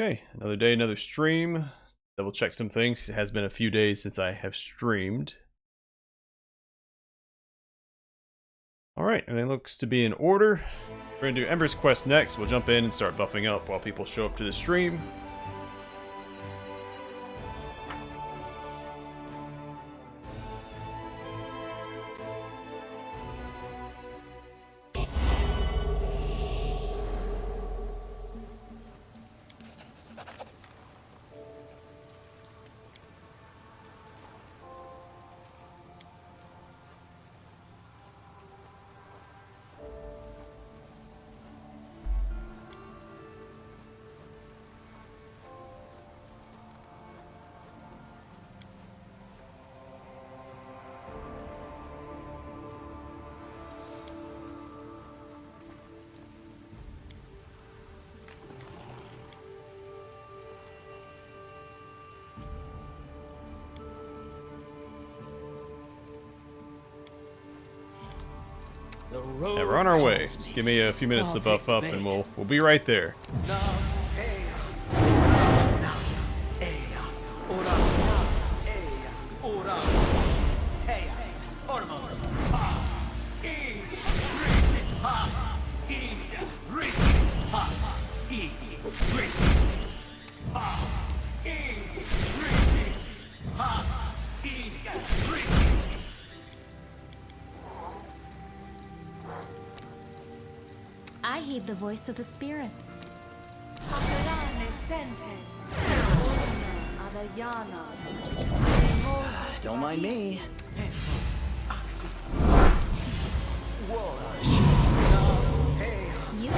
Okay, another day, another stream. Double check some things. It has been a few days since I have streamed. Alright, everything looks to be in order. We're going to do Ember's Quest next. We'll jump in and start buffing up while people show up to the stream. Yeah, we're on our way. Just give me a few minutes to buff up and we'll be right there. I heed the voice of the spirits. Don't mind me. You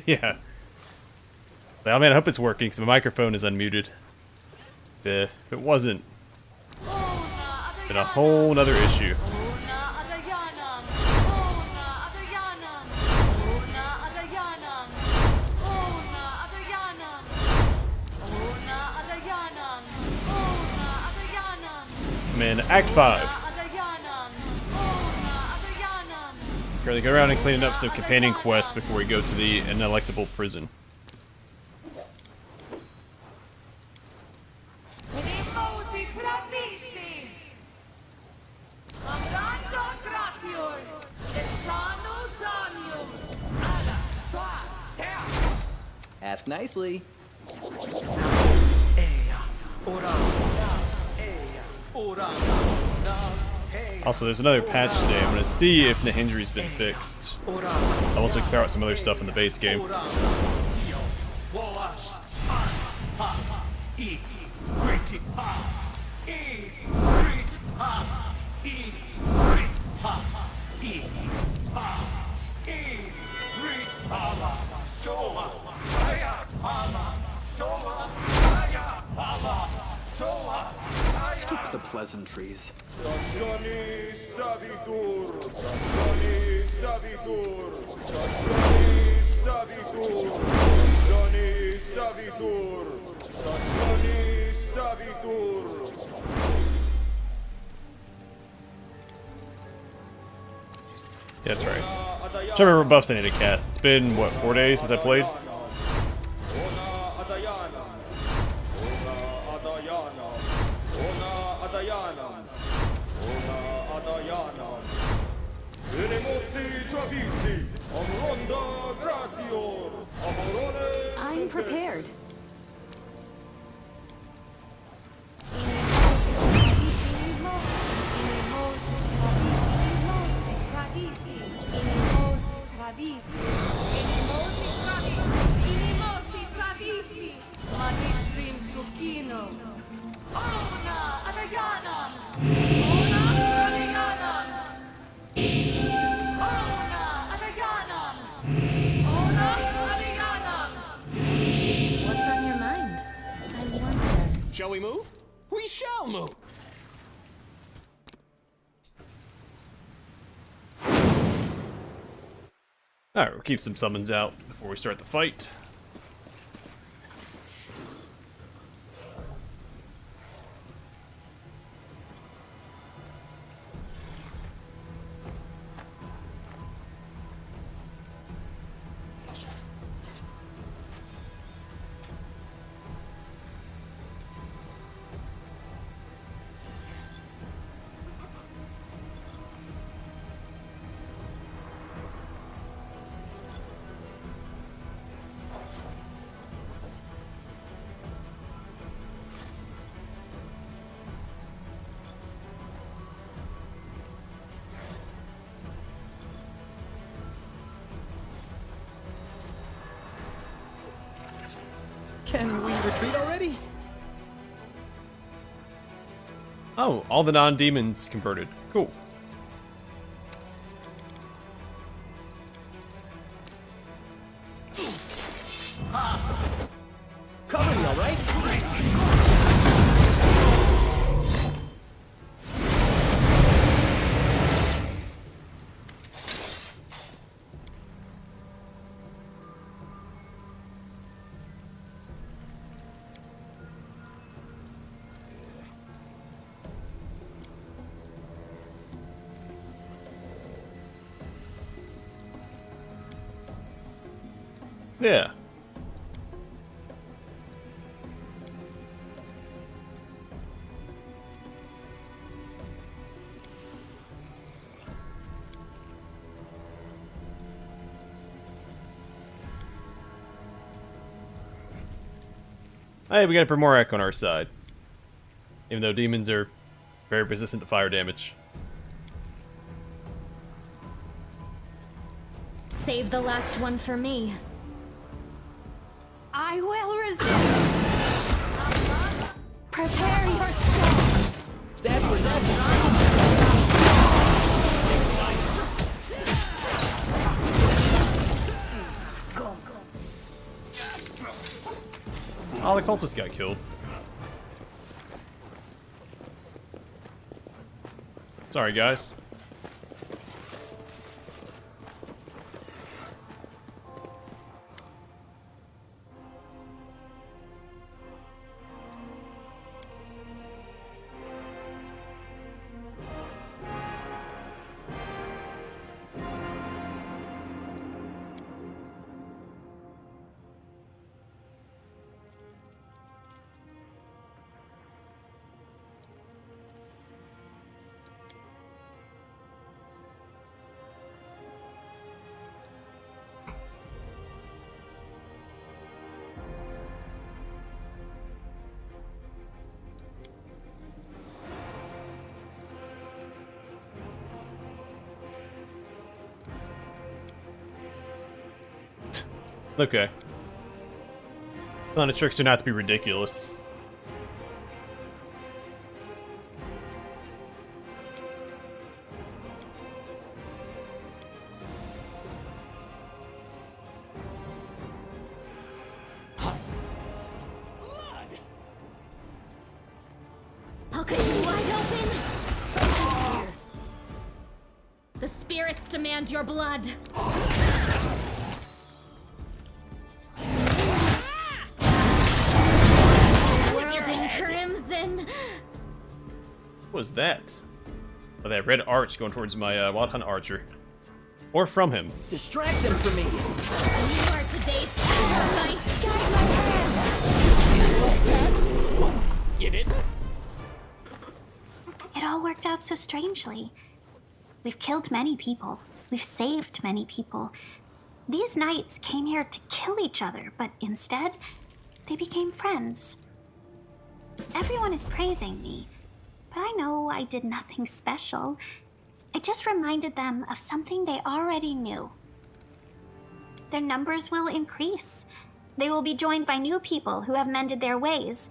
Yeah. I mean, I hope it's working because my microphone is unmuted. If it wasn't, been a whole nother issue. I'm in Act 5. Currently go around and cleaning up some companion quests before we go to the inelectable prison. Ask nicely. Also, there's another patch today. I'm going to see if the injury's been fixed. I'll also clear out some other stuff in the base game. Skip the pleasantries. Yeah, that's right. I'm trying to remember what buffs I need to cast. It's been, what, 4 days since I played? I'm prepared. What's on your mind? I wonder. Shall we move? We shall move! Alright, we'll keep some summons out before we start the fight. Can we retreat already? Oh, all the non-demons converted. Cool. Cover me, all right? Yeah. Hey, we got a Primorak on our side. Even though demons are very resistant to fire damage. Save the last one for me. I will resist. Prepare yourself. Stand for that. Oh, the cultist got killed. Sorry, guys. Okay. On a Trickster not to be ridiculous. I'll cut you wide open. The spirits demand your blood. Wielding crimson. What was that? Oh, that red arch going towards my Wild Hunt Archer. Or from him. Distract them from me. You are today's sacrifice. Guide my hand. You didn't? It all worked out so strangely. We've killed many people. We've saved many people. These knights came here to kill each other, but instead, they became friends. Everyone is praising me, but I know I did nothing special. I just reminded them of something they already knew. Their numbers will increase. They will be joined by new people who have mended their ways.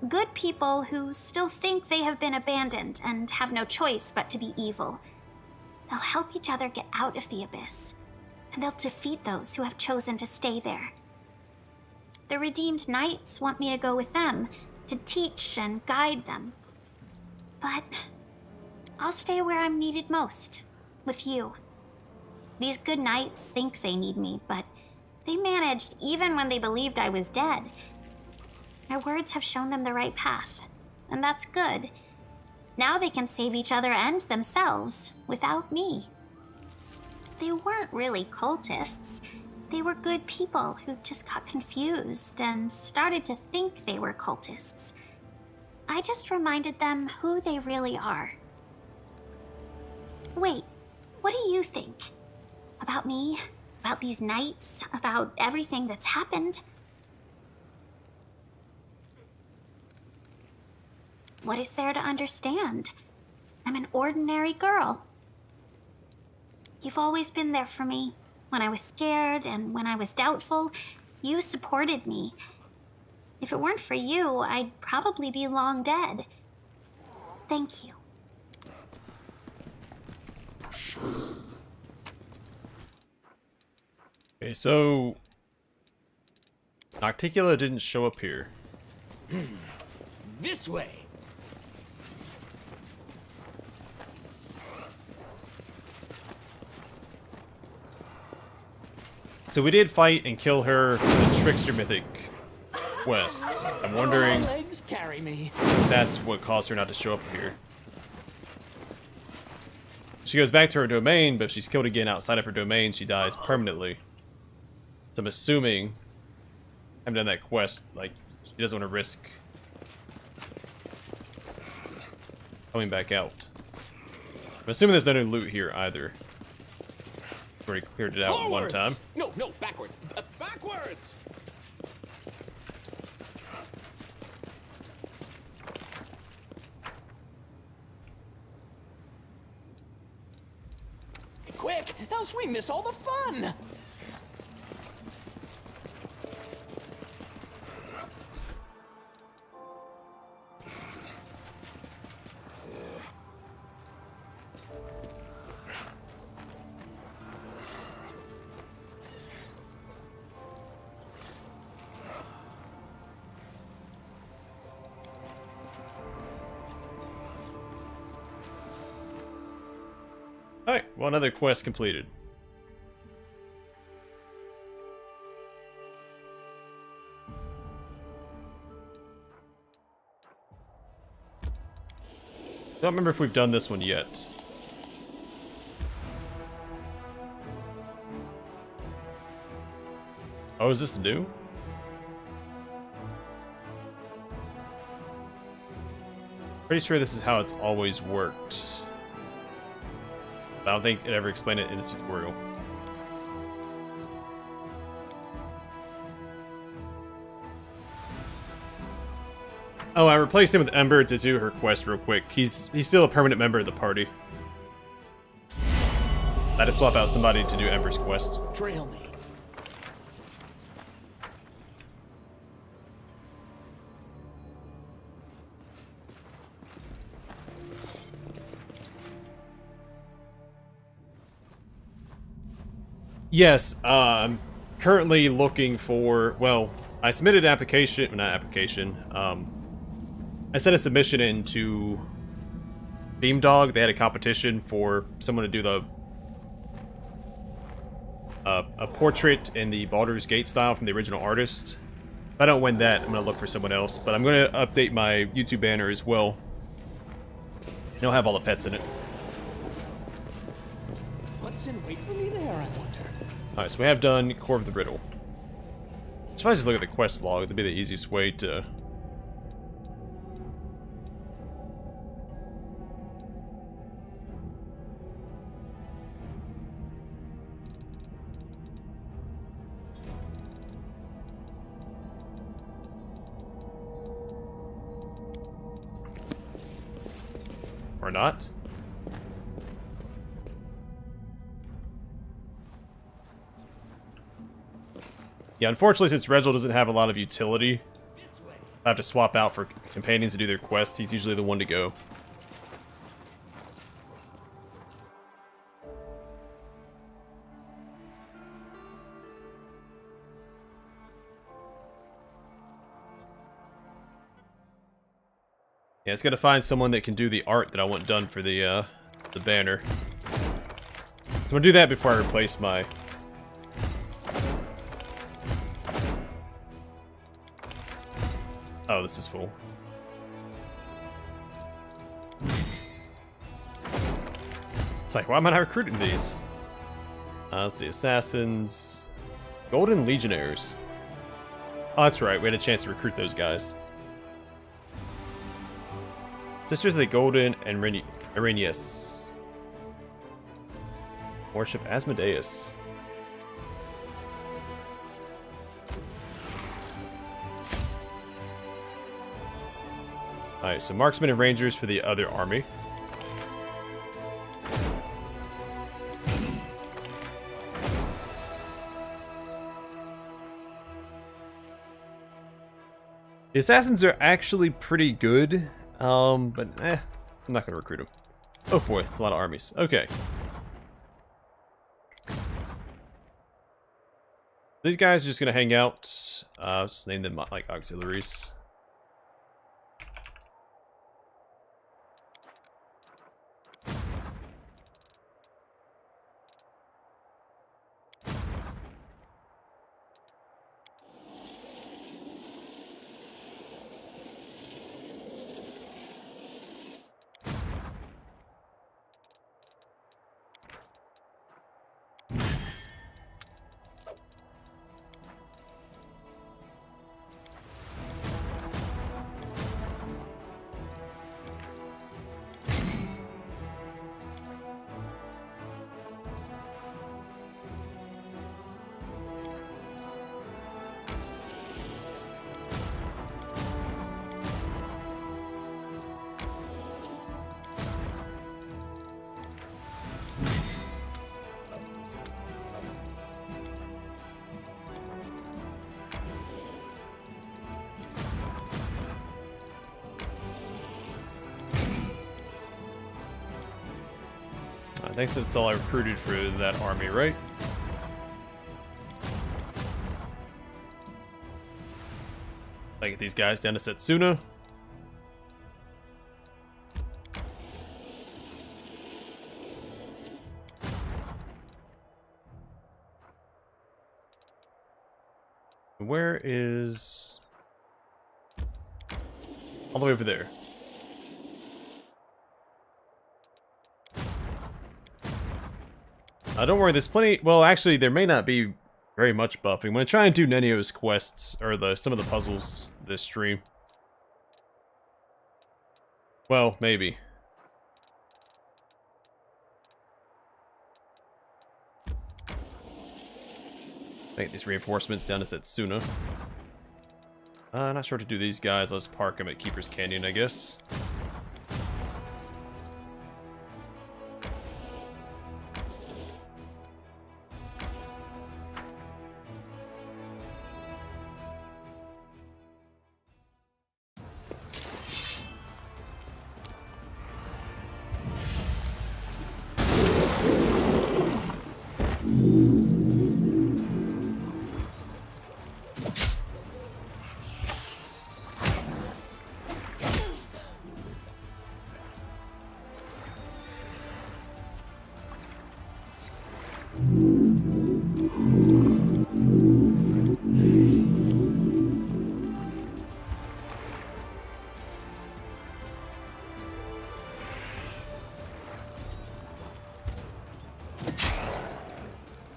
Good people who still think they have been abandoned and have no choice but to be evil. They'll help each other get out of the abyss, and they'll defeat those who have chosen to stay there. The redeemed knights want me to go with them, to teach and guide them. But I'll stay where I'm needed most, with you. These good knights think they need me, but they managed even when they believed I was dead. My words have shown them the right path, and that's good. Now they can save each other and themselves without me. They weren't really cultists. They were good people who just got confused and started to think they were cultists. I just reminded them who they really are. Wait, what do you think? About me? About these knights? About everything that's happened? What is there to understand? I'm an ordinary girl. You've always been there for me. When I was scared and when I was doubtful, you supported me. If it weren't for you, I'd probably be long dead. Thank you. Okay, so Nocticula didn't show up here. This way. So we did fight and kill her for the Trickster Mythic quest. I'm wondering My legs carry me. if that's what caused her not to show up here. She goes back to her domain, but if she's killed again outside of her domain, she dies permanently. So I'm assuming I haven't done that quest, like, she doesn't want to risk coming back out. I'm assuming there's no new loot here either. Already cleared it out one Forwards! time. No, backwards. Backwards! Quick, else we miss all the fun! Alright, well, another quest completed. Don't remember if we've done this one yet. Oh, is this new? Pretty sure this is how it's always worked. I don't think it ever explained it in the tutorial. Oh, I replaced him with Ember to do her quest real quick. He's still a permanent member of the party. I had to swap out somebody to do Ember's quest. Trail me. Yes, I'm currently looking for, well, I submitted an application, well, not application, I sent a submission in to Beamdog. They had a competition for someone to do the a portrait in the Baldur's Gate style from the original artist. If I don't win that, I'm going to look for someone else, but I'm going to update my YouTube banner as well. It'll have all the pets in it. What's in wait for me there, I wonder? Alright, so we have done Core of the Riddle. Should I just look at the quest log? That'd be the easiest way to... Or not? Yeah, unfortunately, since Regil doesn't have a lot of utility, I have to swap out for companions to do their quests. He's usually the one to go. Yeah, it's gotta find someone that can do the art that I want done for the banner. gonna do that before I replace my... Oh, this is full. It's like, why am I not recruiting these? Let's see, Assassins... Golden Legionnaires. Oh, that's right, we had a chance to recruit those guys. Sisters of the Golden and Arrhenius. Worship Asmodeus. Alright, so marksmen and rangers for the other army. The assassins are actually pretty good, but I'm not gonna recruit them. Oh boy, it's a lot of armies. Okay. These guys are just gonna hang out. Just name them like auxiliaries. I think that's all I recruited for that army, right? I get these guys down to Setsuna. Where is... all the way over there. Don't worry, there's plenty... well, actually, there may not be very much buffing. I'm going to try and do Nenio's quests, or some of the puzzles this stream. Well, maybe. Make these reinforcements down to Setsuna. Not sure what to do these guys. Let's park them at Keeper's Canyon, I guess.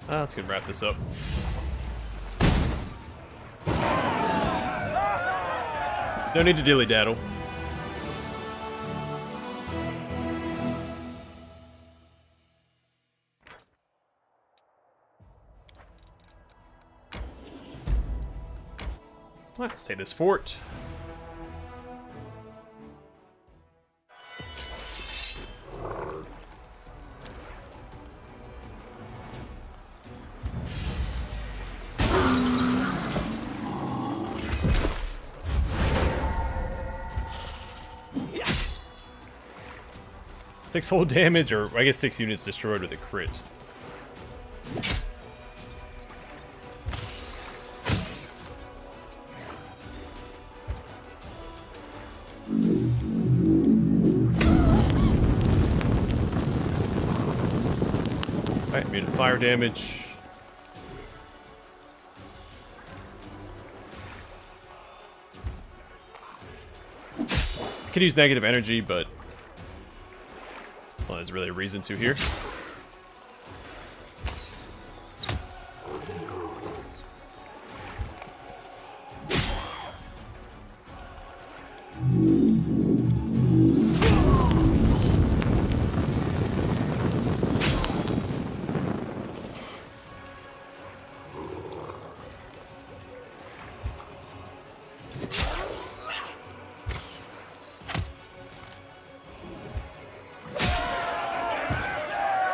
Let's go wrap this up. No need to dilly-daddle. Let's take this fort. Six whole damage, or I guess 6 units destroyed with a crit. immune to fire damage. I could use negative energy, but well, there's really a reason to here.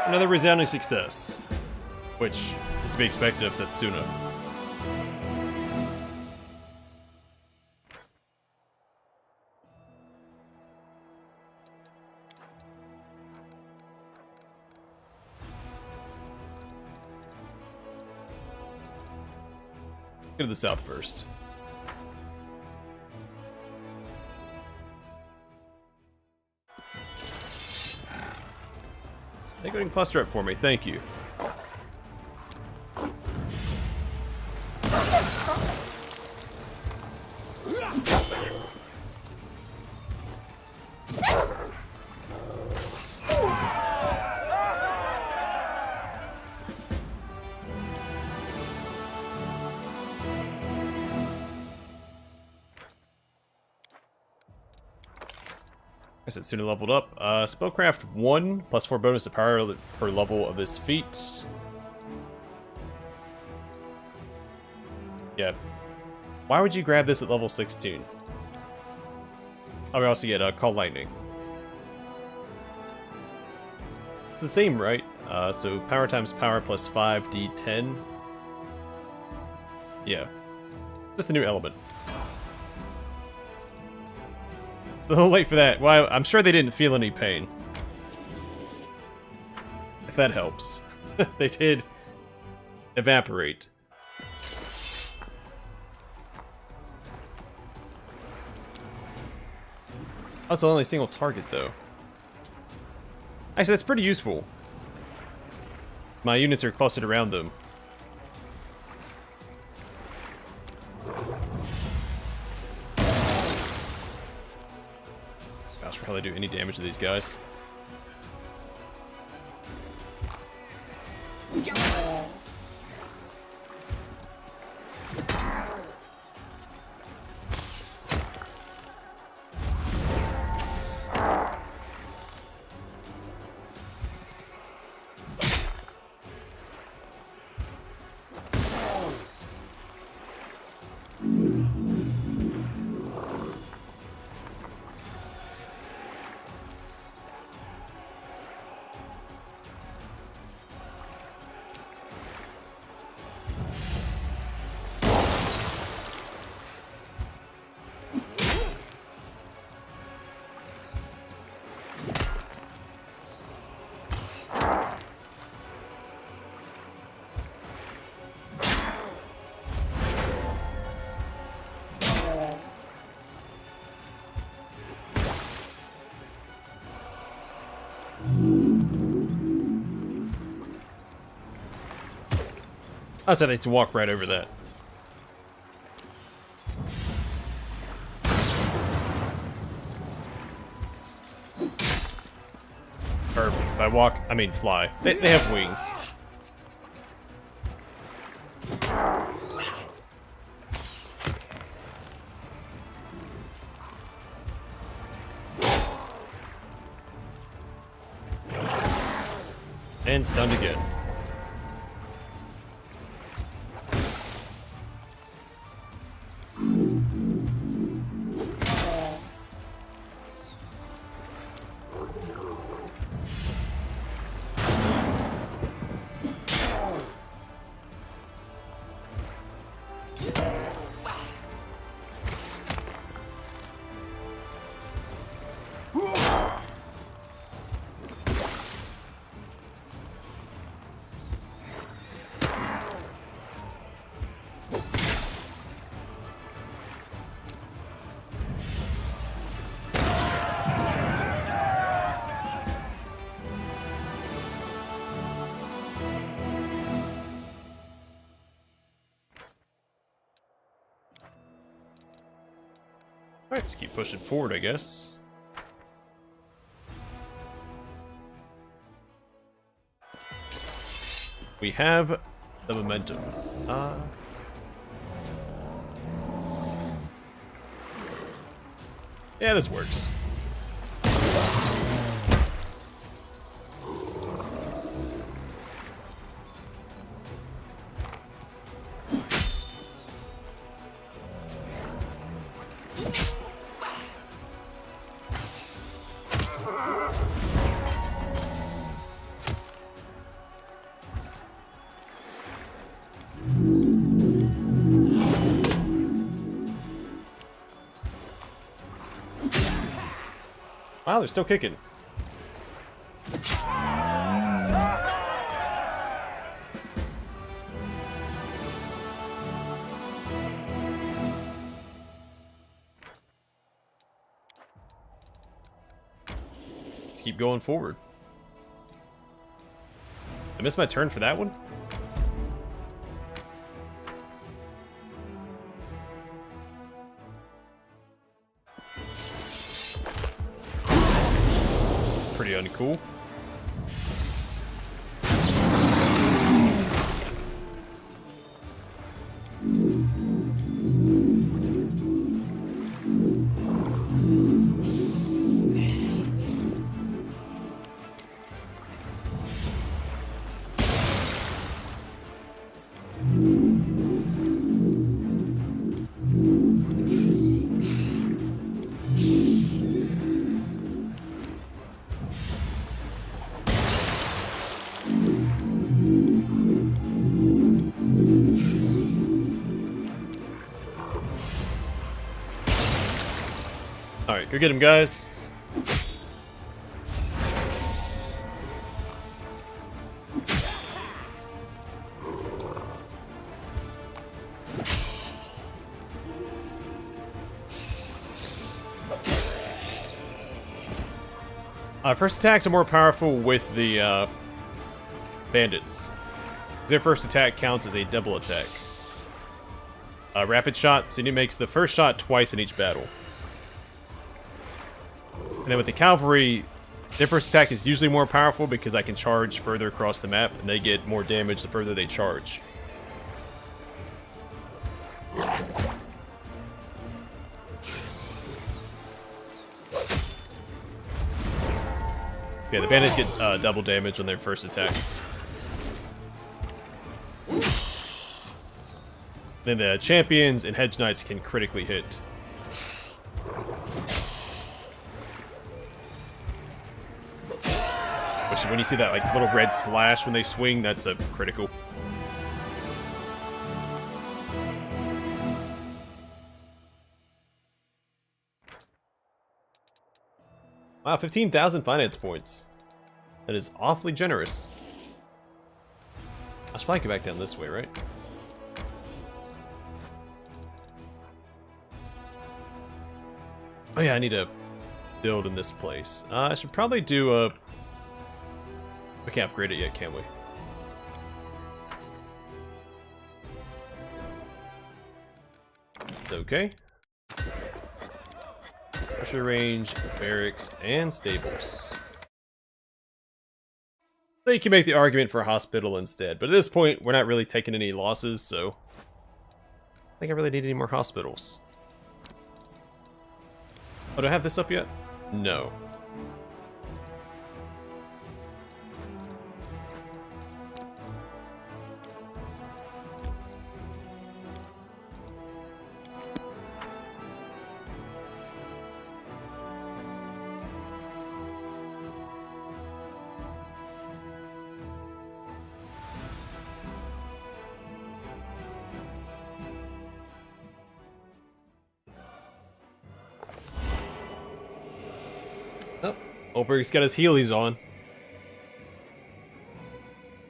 Another resounding success, which is to be expected of Setsuna. Go to the south first. Go ahead and cluster up for me, thank you. I said Suna leveled up. Spellcraft 1, plus 4 bonus to power per level of this feat. Yeah. Why would you grab this at level 16? Oh, we also get Call Lightning. It's the same, right? So power times power plus 5d10. Yeah. Just a new element. It's a little late for that. Well, I'm sure they didn't feel any pain. If that helps. They did evaporate. Oh, it's only a single target, though. Actually, that's pretty useful. My units are clustered around them. Gosh, we'll probably do any damage to these guys. I'd say they'd walk right over that. Or by walk, I mean fly. They have wings. And stunned again. Alright, just keep pushing forward, I guess. We have the momentum. Yeah, this works. Wow, they're still kicking. Let's keep going forward. I missed my turn for that one? Pretty uncool. Alright, go get him, guys. First attacks are more powerful with the bandits. Their first attack counts as a double attack. Rapid shot, so it makes the first shot twice in each battle. And then with the cavalry, their first attack is usually more powerful because I can charge further across the map, and they get more damage the further they charge. Yeah, the bandits get double damage on their first attack. Then the champions and hedge knights can critically hit. Which, when you see that like little red slash when they swing, that's a critical. Wow, 15,000 finance points. That is awfully generous. I should probably go back down this way, right? Oh yeah, I need to build in this place. I should probably do a... We can't upgrade it yet, can we? Okay. Pressure range, barracks, and stables. So you can make the argument for a hospital instead, but at this point, we're not really taking any losses, so... I think I really need any more hospitals. Oh, do I have this up yet? No. Oh, Olberg's got his heelys on.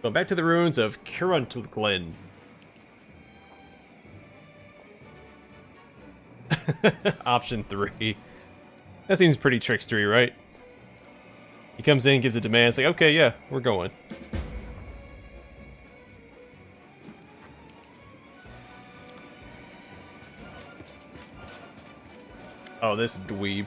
Going back to the ruins of Curuntl Glen. Option 3. That seems pretty trickstery, right? He comes in, gives a demand, it's like, okay, yeah, we're going. Oh, this dweeb.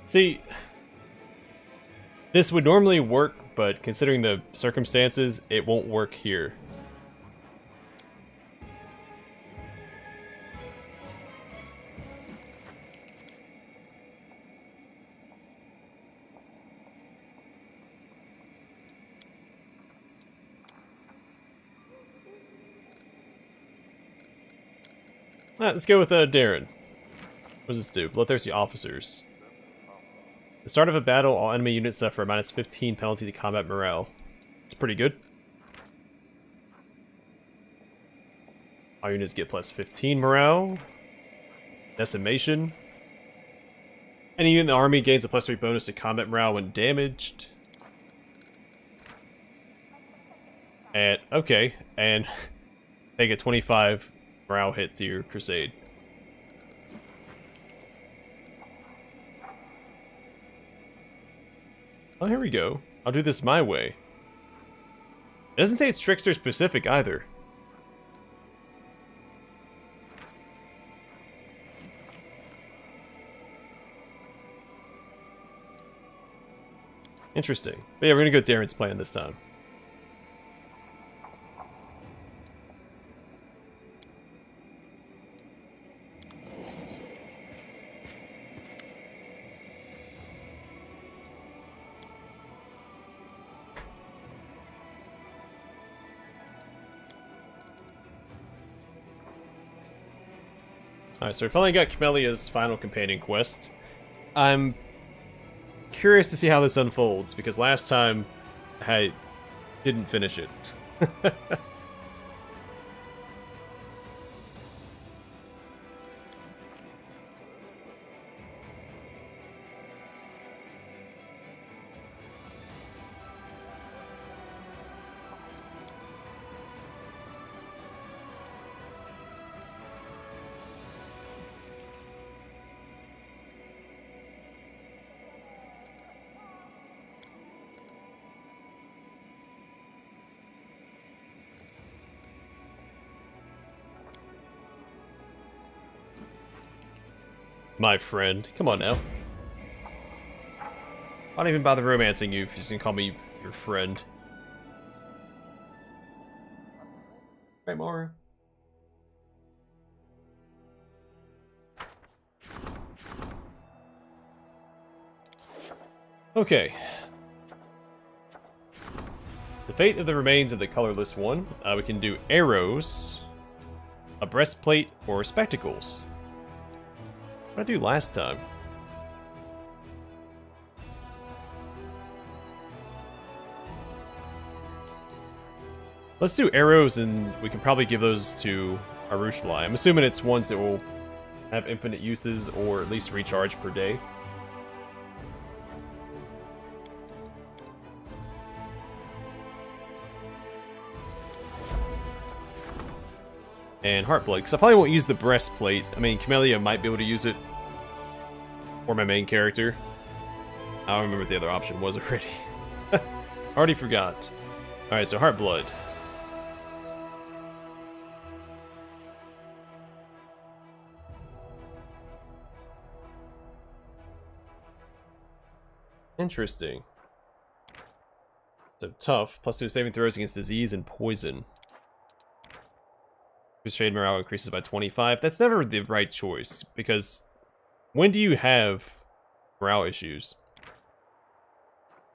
See, this would normally work, but considering the circumstances, it won't work here. Alright, let's go with Darren. What does this do? Bloodthirsty officers. At the start of a battle, all enemy units suffer a minus 15 penalty to combat morale. It's pretty good. All units get plus 15 morale. Decimation. Any unit in the army gains a plus 3 bonus to combat morale when damaged. And, okay, and take a 25 morale hit to your crusade. Oh, here we go. I'll do this my way. It doesn't say it's Trickster specific either. Interesting. But yeah, we're gonna go Darren's plan this time. Alright, so we finally got Camelia's final companion quest. I'm curious to see how this unfolds, because last time I didn't finish it. My friend. Come on now. I don't even bother romancing you if you're just gonna call me your friend. Right, Mara? Okay. The fate of the remains of the colorless one. We can do arrows, a breastplate, or spectacles. What did I do last time? Let's do arrows, and we can probably give those to Arushlai. I'm assuming it's ones that will have infinite uses, or at least recharge per day. And Heartblood, because I probably won't use the breastplate. I mean, Camellia might be able to use it for my main character. I don't remember what the other option was already. Already forgot. Alright, so Heartblood. Interesting. So tough, +2 saving throws against disease and poison. Whose trade morale increases by 25. That's never the right choice, because when do you have morale issues?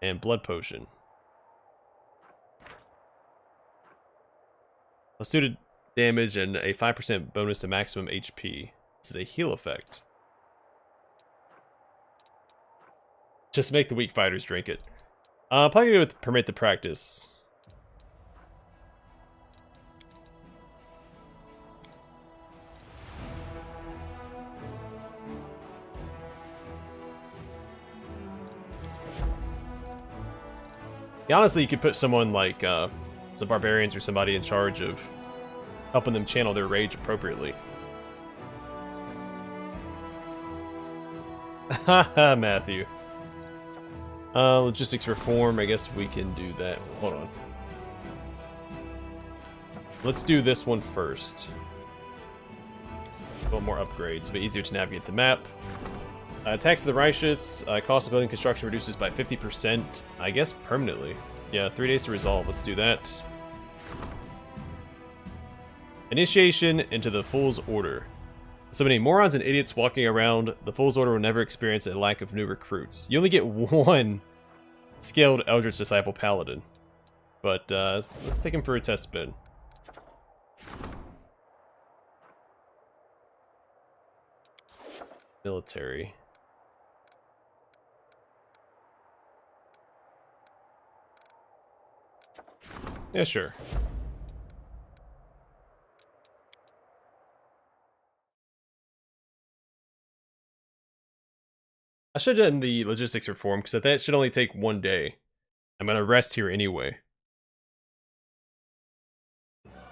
And blood potion. +2 to damage and a 5% bonus to maximum HP. This is a heal effect. Just make the weak fighters drink it. Probably go with permit the practice. Yeah, honestly, you could put someone like some barbarians or somebody in charge of helping them channel their rage appropriately. Haha, Matthew. Logistics reform, I guess we can do that. Hold on. Let's do this one first. A little more upgrades, a bit easier to navigate the map. Attacks of the Righteous, cost of building construction reduces by 50%, I guess permanently. Yeah, 3 days to resolve, let's do that. Initiation into the Fool's Order. So many morons and idiots walking around, the Fool's Order will never experience a lack of new recruits. You only get one scaled Eldritch Disciple Paladin. But let's take him for a test spin. Military. Yeah, sure. I should have done the logistics reform, because that should only take 1 day. I'm gonna rest here anyway.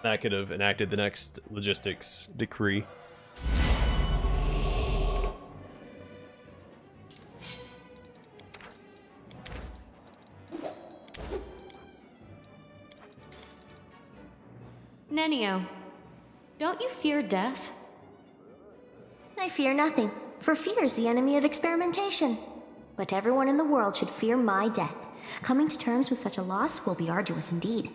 That could have enacted the next logistics decree. Nenio, don't you fear death? I fear nothing, for fear is the enemy of experimentation. But everyone in the world should fear my death. Coming to terms with such a loss will be arduous indeed.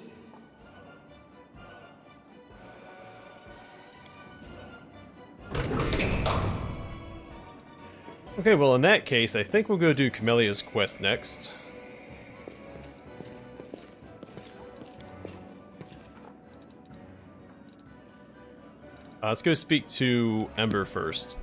Okay, well in that case, I think we'll go do Camelia's quest next. Let's go speak to Ember first.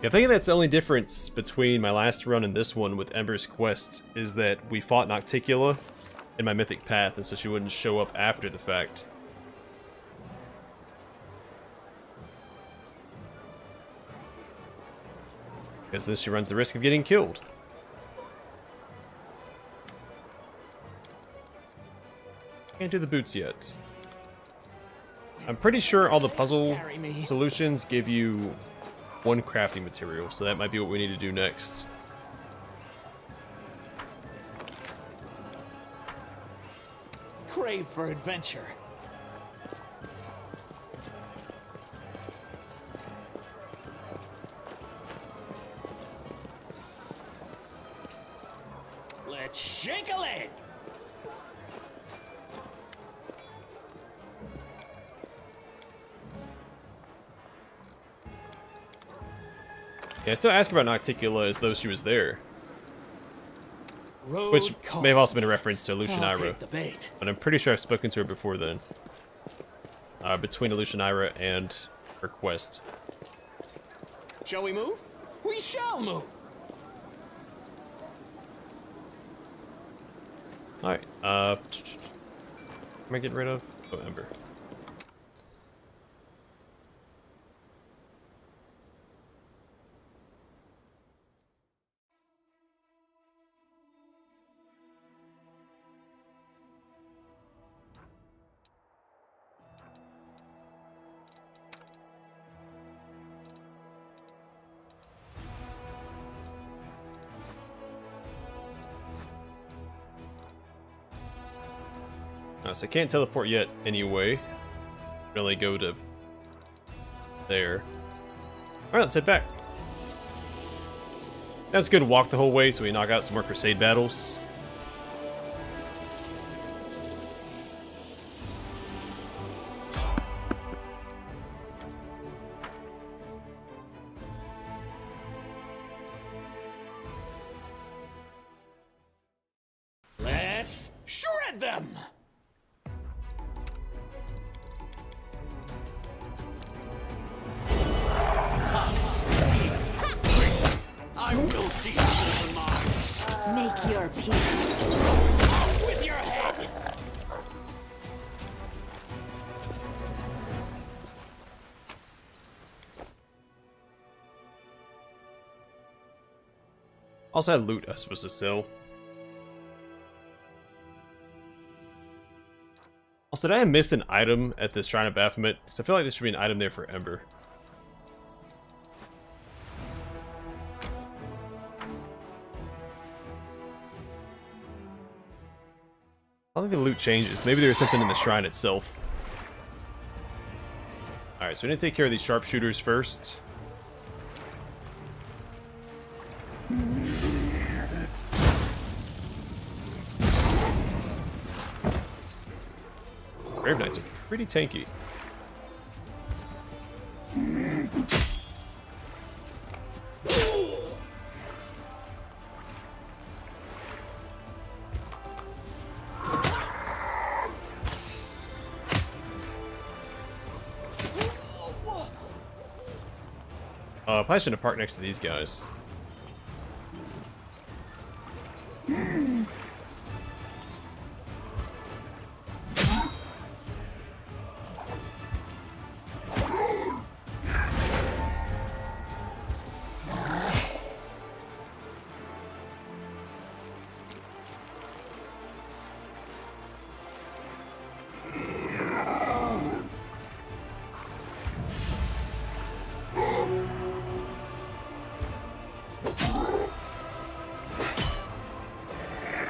Yeah, I think that's the only difference between my last run and this one with Ember's quest is that we fought Nocticula in my Mythic Path, and so she wouldn't show up after the fact. Because then she runs the risk of getting killed. Can't do the boots yet. I'm pretty sure all the puzzle solutions give you 1 crafting material, so that might be what we need to do next. Crave for adventure. Let's shake a leg. Yeah, I still ask about Nocticula as though she was there. Road Which calls may have also been a me. reference to I'll Lucianira. take the bait. But I'm pretty sure I've spoken to her before then. Between Lucianira and her quest. Shall we move? We shall move. Alright, am I getting rid of? Oh, Ember. So I can't teleport yet anyway. Really go to there. Alright, let's head back. That's good to walk the whole way so we knock out some more Crusade battles. Let's shred them! I will see you mine. Make your peace. Out with your head! Also had loot I was supposed to sell. Also, did I miss an item at the Shrine of Baphomet? Because I feel like there should be an item there for Ember. I don't think the loot changes. Maybe there's something in the shrine itself. Alright, so we need to take care of these sharpshooters first. Grave Knights are pretty tanky. Probably shouldn't have parked next to these guys.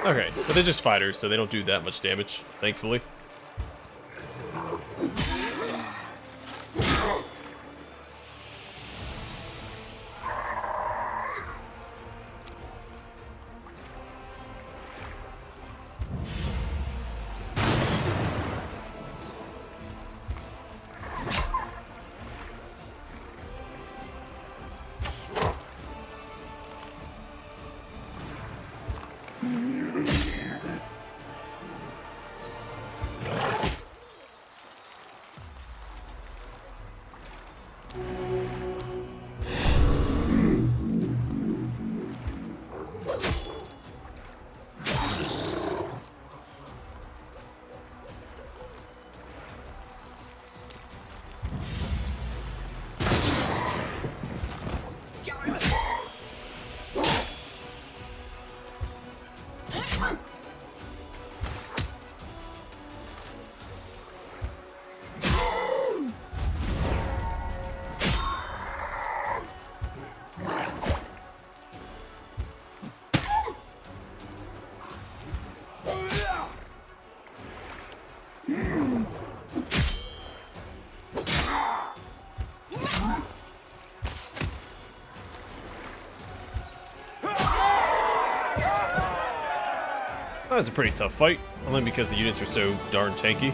Okay, but they're just fighters, so they don't do that much damage, thankfully. That was a pretty tough fight, only because the units are so darn tanky.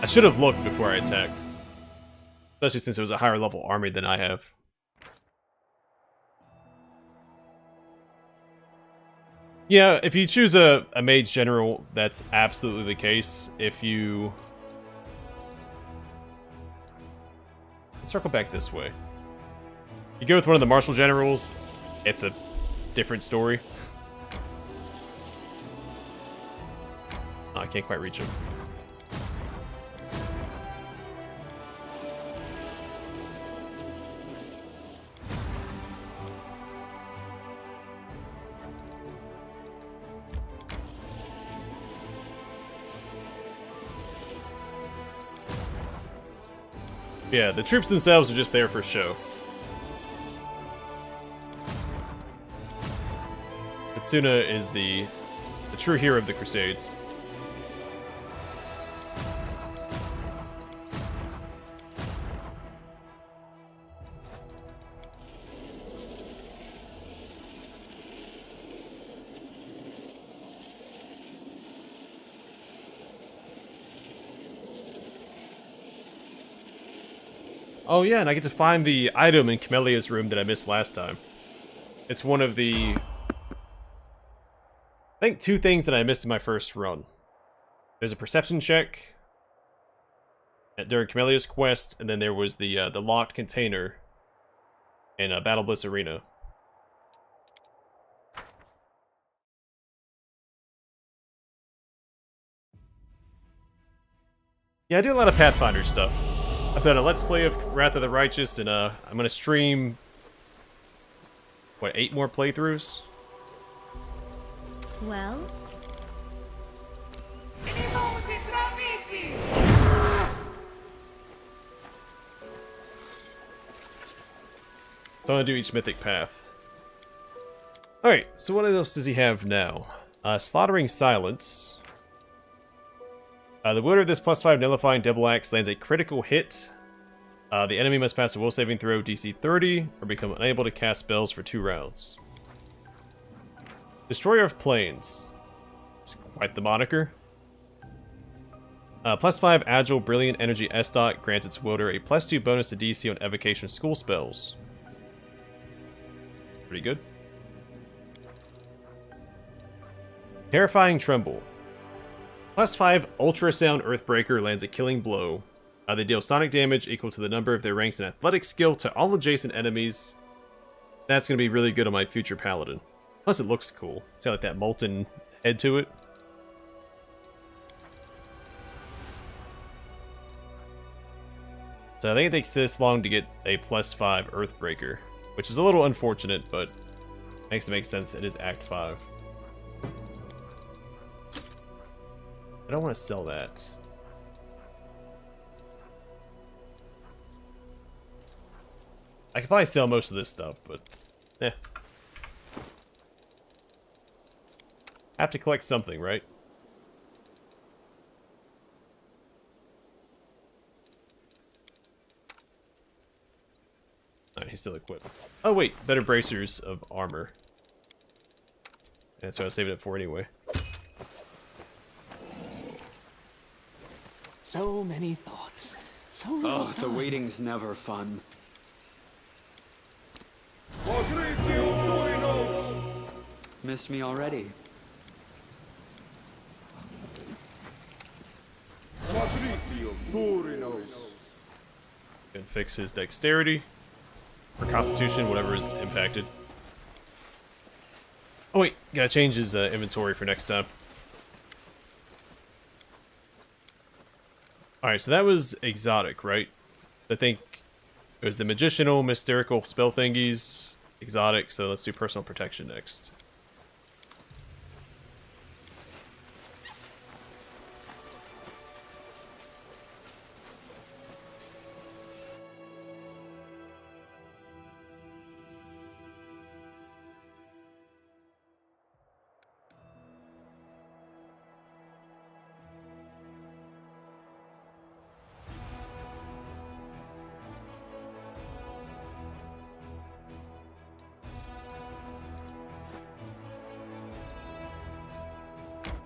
I should have looked before I attacked. Especially since it was a higher level army than I have. Yeah, if you choose a mage general, that's absolutely the case. If you... Let's circle back this way. You go with one of the martial generals, it's a different story. Oh, I can't quite reach him. Yeah, the troops themselves are just there for show. Katsuna is the true hero of the Crusades. Oh yeah, and I get to find the item in Camelia's room that I missed last time. It's one of the... I think 2 things that I missed in my first run. There's a perception check during Camelia's quest, and then there was the locked container in Battle Bliss Arena. Yeah, I do a lot of Pathfinder stuff. I've done a Let's Play of Wrath of the Righteous, and I'm gonna stream... what, 8 more playthroughs? Well, So I'm gonna do each mythic path. Alright, so what else does he have now? Slaughtering Silence. The wielder of this +5 nullifying double axe lands a critical hit. The enemy must pass a will saving throw DC 30 or become unable to cast spells for 2 rounds. Destroyer of Plains. It's quite the moniker. +5 Agile Brilliant Energy S-Dot grants its wielder a +2 bonus to DC on evocation school spells. Pretty good. Terrifying Tremble. +5 Ultrasound Earthbreaker lands a killing blow. They deal sonic damage equal to the number of their ranks in athletic skill to all adjacent enemies. That's going to be really good on my future paladin. Plus it looks cool. It's got like that molten head to it. So I think it takes this long to get a +5 Earthbreaker, which is a little unfortunate, but makes it make sense. It is Act 5. I don't want to sell that. I could probably sell most of this stuff, but eh. Have to collect something, right? Alright, he's still equipped. Oh wait, better bracers of armor. That's what I was saving it for anyway. So many thoughts. So Oh, little the time. waiting's never fun. Missed me already. Can fix his dexterity. Or constitution, whatever is impacted. Oh wait, gotta change his inventory for next time. Alright, so that was exotic, right? I think it was the magicianal, mystical spell thingies, exotic, so let's do personal protection next.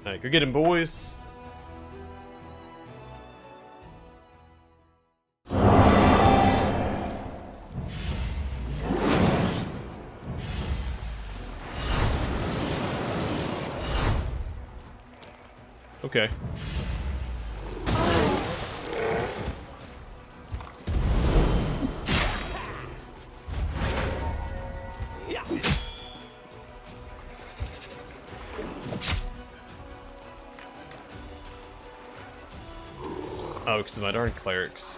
Alright, go get him, boys. Okay. Oh, because of my darn clerics.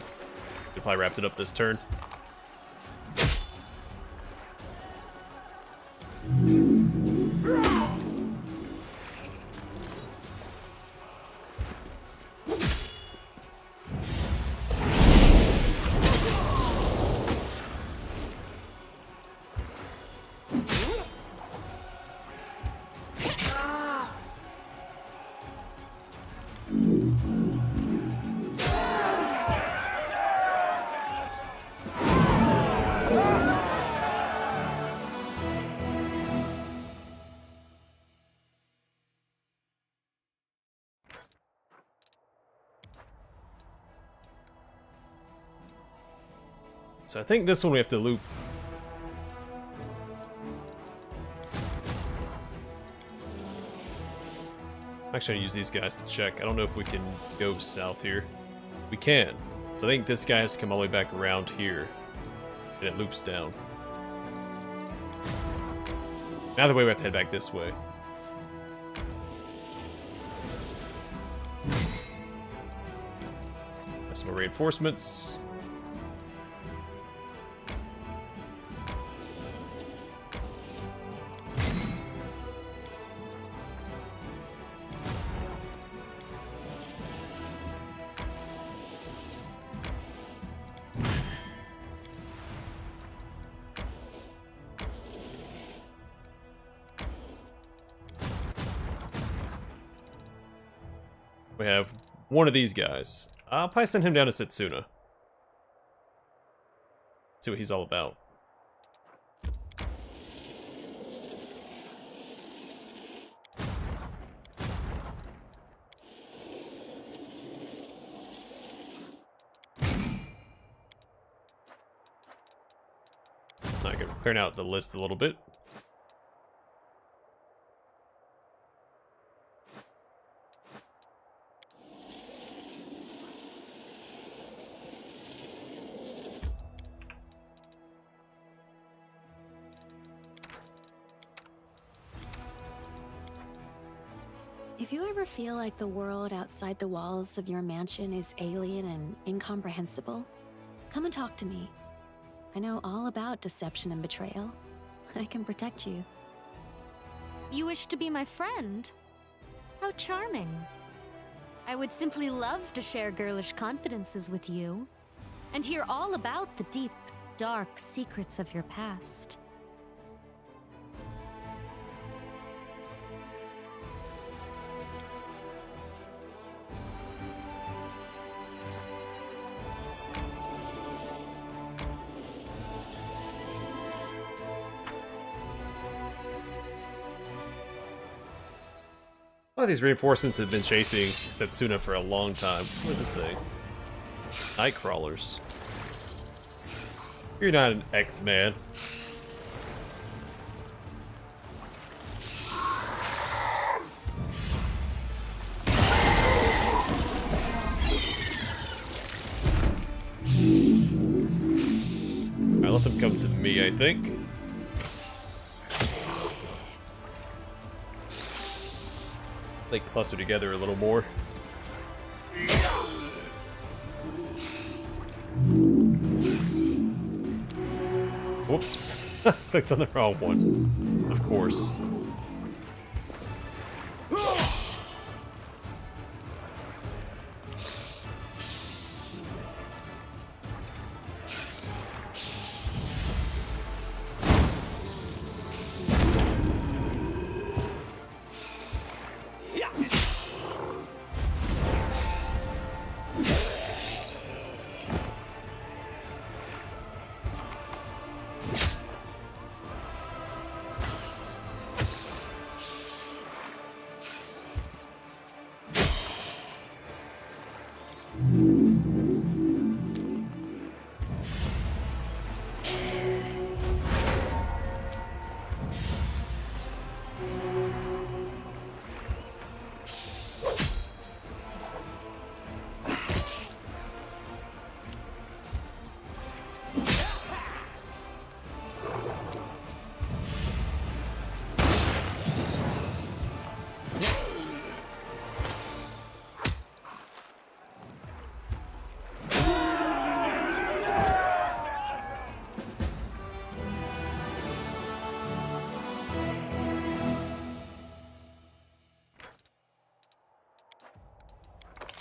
They probably wrapped it up this turn. So I think this one we have to loop. I'm actually gonna use these guys to check. I don't know if we can go south here. We can. So I think this guy has to come all the way back around here. And it loops down. Either way, we have to head back this way. Some more reinforcements. We have one of these guys. I'll probably send him down to Setsuna. See what he's all about. I'm going to clear out the list a little bit. If you ever feel like the world outside the walls of your mansion is alien and incomprehensible, come and talk to me. I know all about deception and betrayal. I can protect you. You wish to be my friend? How charming. I would simply love to share girlish confidences with you, and hear all about the deep, dark secrets of your past. A lot of these reinforcements have been chasing Setsuna for a long time. What is this thing? Night crawlers. You're not an X-Man. Alright, let them come to me, I think. They cluster together a little more. Whoops. Clicked on the wrong one. Of course.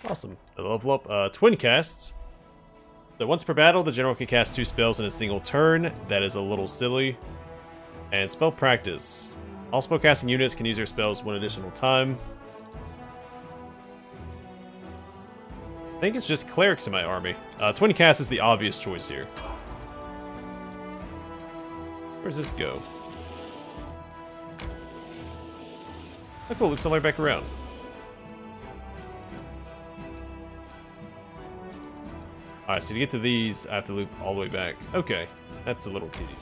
Awesome. A level up. Twin casts. So once per battle, the general can cast 2 spells in a single turn. That is a little silly. And spell practice. All spellcasting units can use their spells 1 additional time. I think it's just clerics in my army. Twin cast is the obvious choice here. Where does this go? Oh cool, loops all the way back around. Alright, so to get to these, I have to loop all the way back. Okay, that's a little tedious.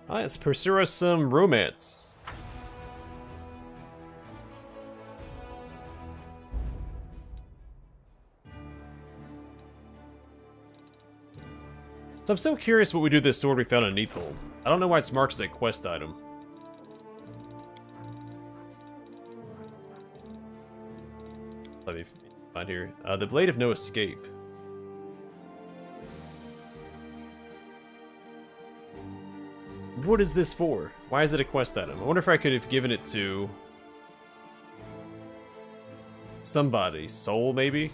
Alright, let's pursue us some romance. So I'm so curious what we do with this sword we found in Neephole. I don't know why it's marked as a quest item. Let me find here. The Blade of No Escape. What is this for? Why is it a quest item? I wonder if I could have given it to somebody. Soul, maybe?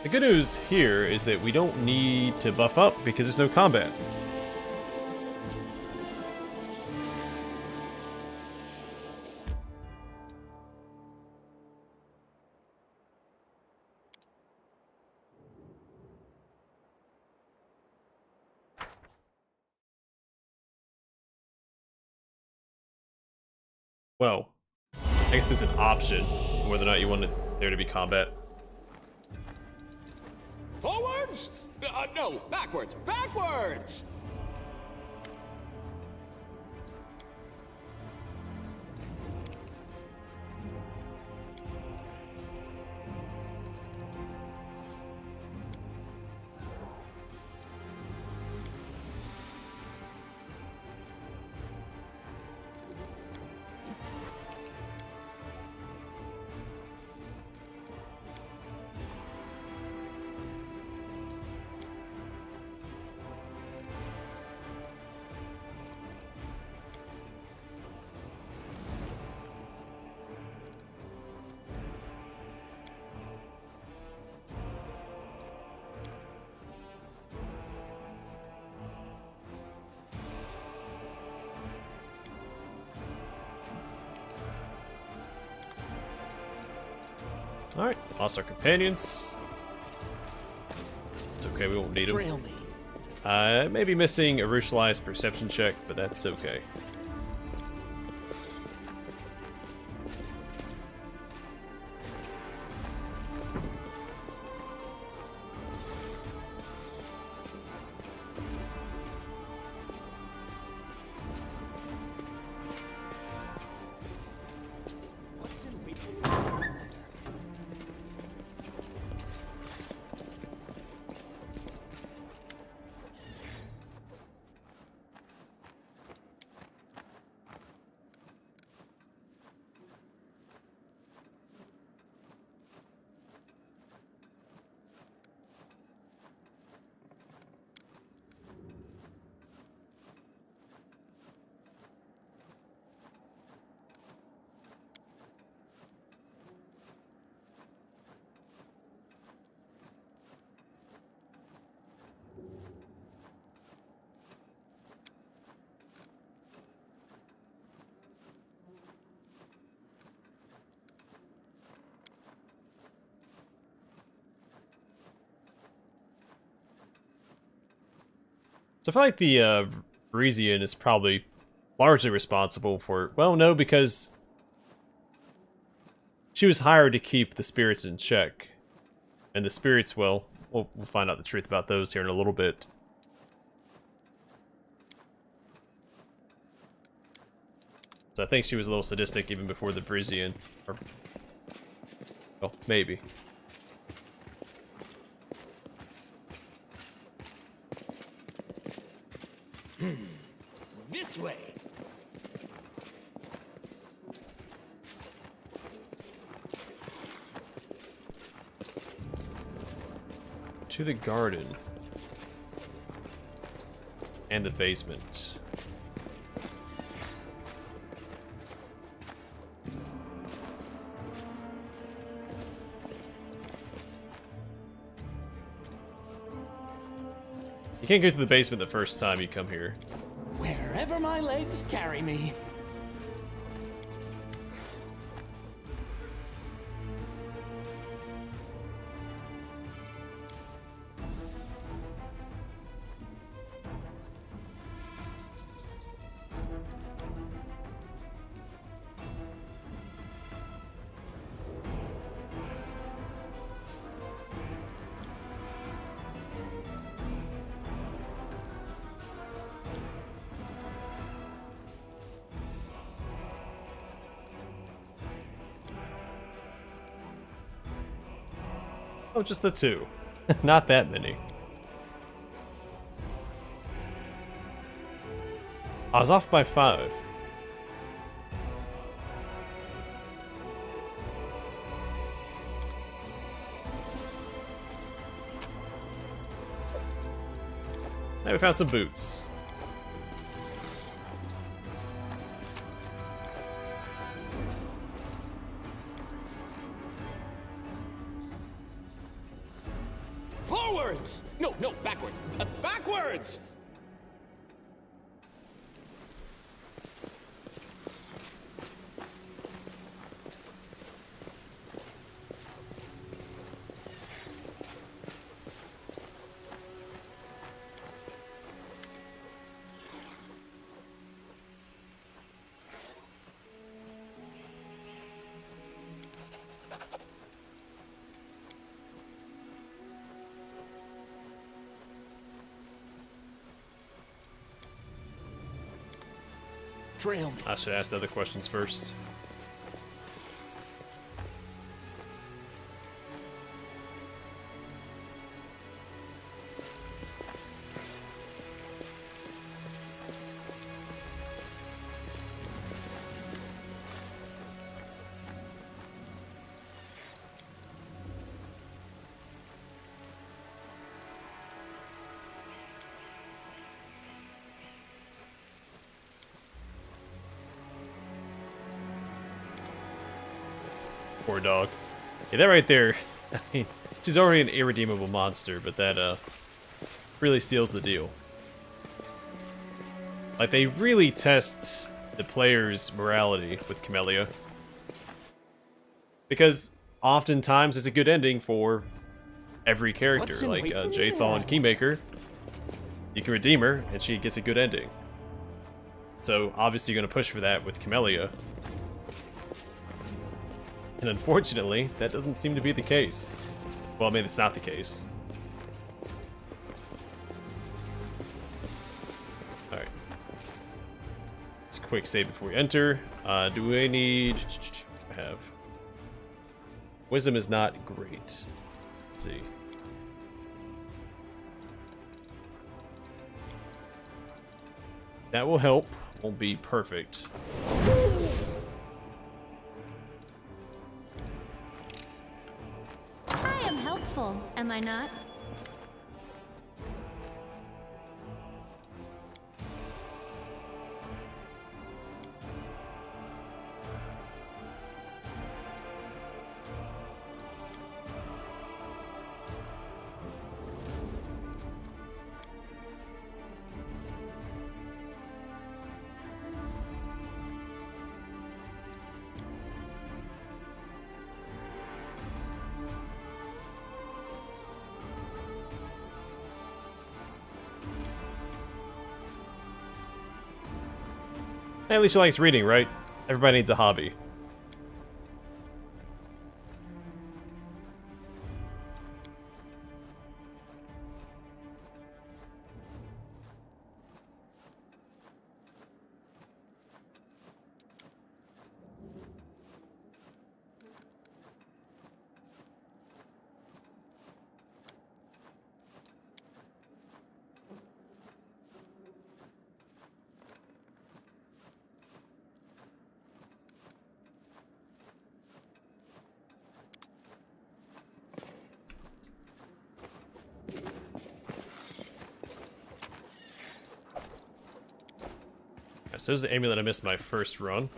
The good news here is that we don't need to buff up because there's no combat. Well, I guess there's an option whether or not you want there to be combat. Forwards? No, backwards. Backwards! Alright, lost our companions. It's okay, we won't need them. Trail me. Maybe missing a ritualized perception check, but that's okay. So I feel like the Parisian is probably largely responsible for... Well, no, because she was hired to keep the spirits in check. And the spirits, well, we'll find out the truth about those here in a little bit. So I think she was a little sadistic even before the Parisian. Or, well, maybe. This way. To the garden. And the basement. You can't go to the basement the first time you come here. Wherever my legs carry me. Oh, just the 2. Not that many. I was off by 5. Now we found some boots. Forwards! No, no, backwards. Backwards! Trail me. I should ask the other questions first. Poor dog. Yeah, that right there, I mean, she's already an irredeemable monster, but that, really seals the deal. Like, they really test the player's morality with Camellia. Because oftentimes it's a good ending for every character. What's in Like, wait for me Jadethal there? and Kingmaker, you can redeem her, and she gets a good ending. So, obviously you're going to push for that with Camellia. And unfortunately, that doesn't seem to be the case. Well, I mean, it's not the case. Alright. Let's quick save before we enter. Do I need... I have... Wisdom is not great. Let's see. That will help. Won't be perfect. I am helpful, am I not? At least she likes reading, right? Everybody needs a hobby. So there's the amulet I missed my first run.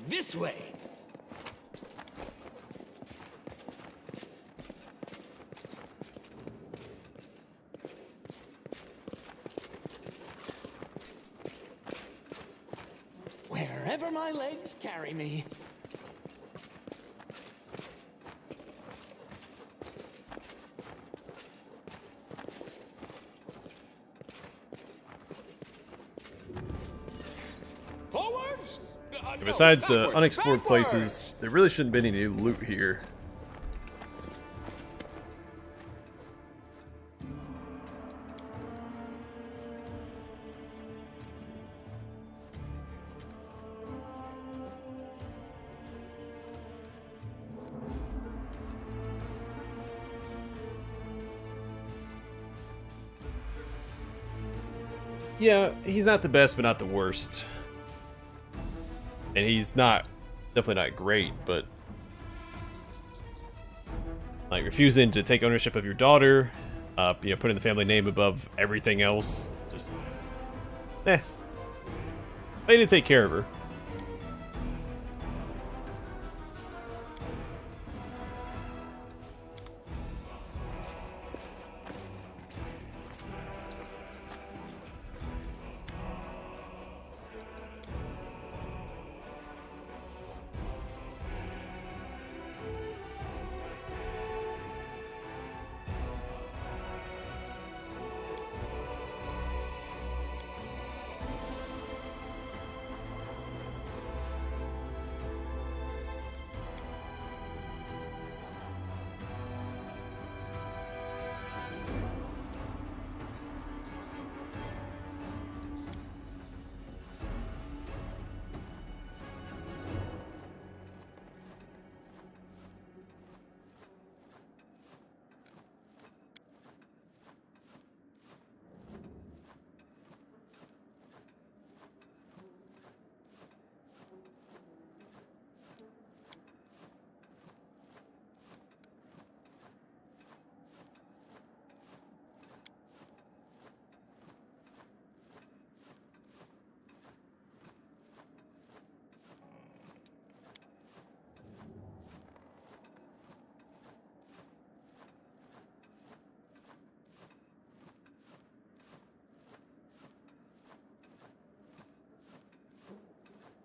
This way. my legs carry me. Forwards! No, Besides the backwards, unexplored backwards! places, there really shouldn't be any loot here. Yeah, he's not the best, but not the worst. And he's definitely not great, but like refusing to take ownership of your daughter, putting the family name above everything else, just, I need to take care of her.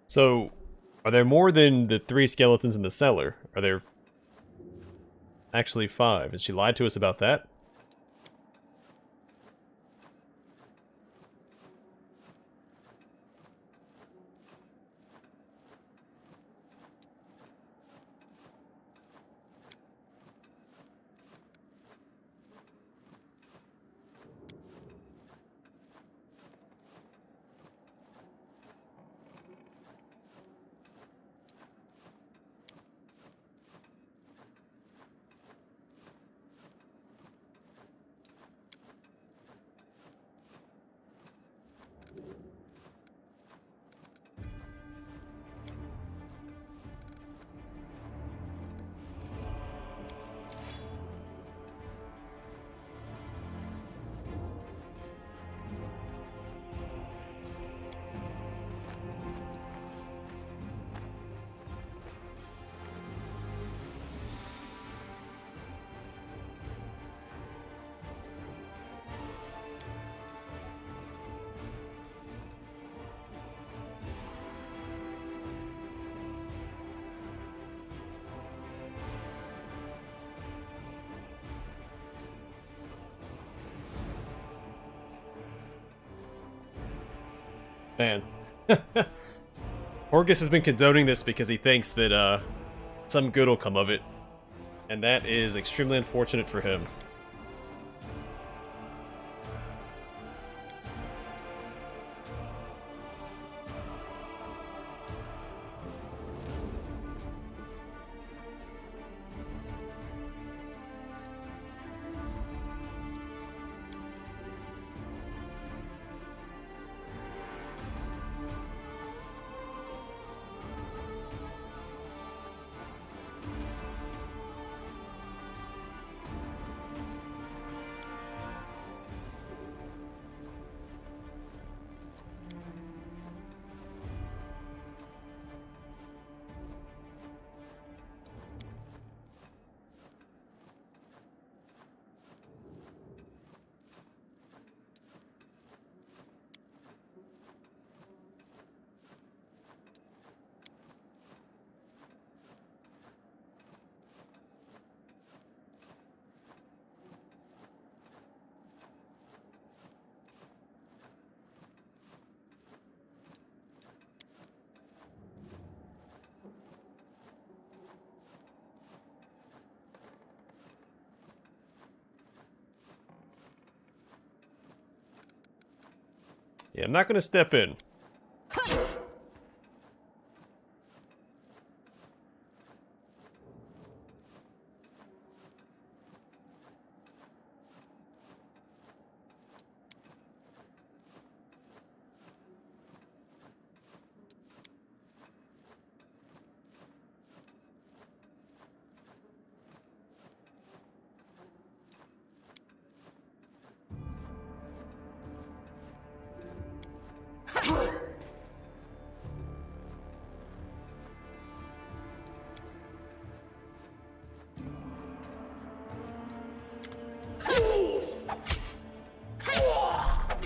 So, are there more than the 3 skeletons in the cellar? Are there actually 5? And she lied to us about that? Man. Horgus has been condoning this because he thinks that some good will come of it. And that is extremely unfortunate for him. Yeah, I'm not gonna step in.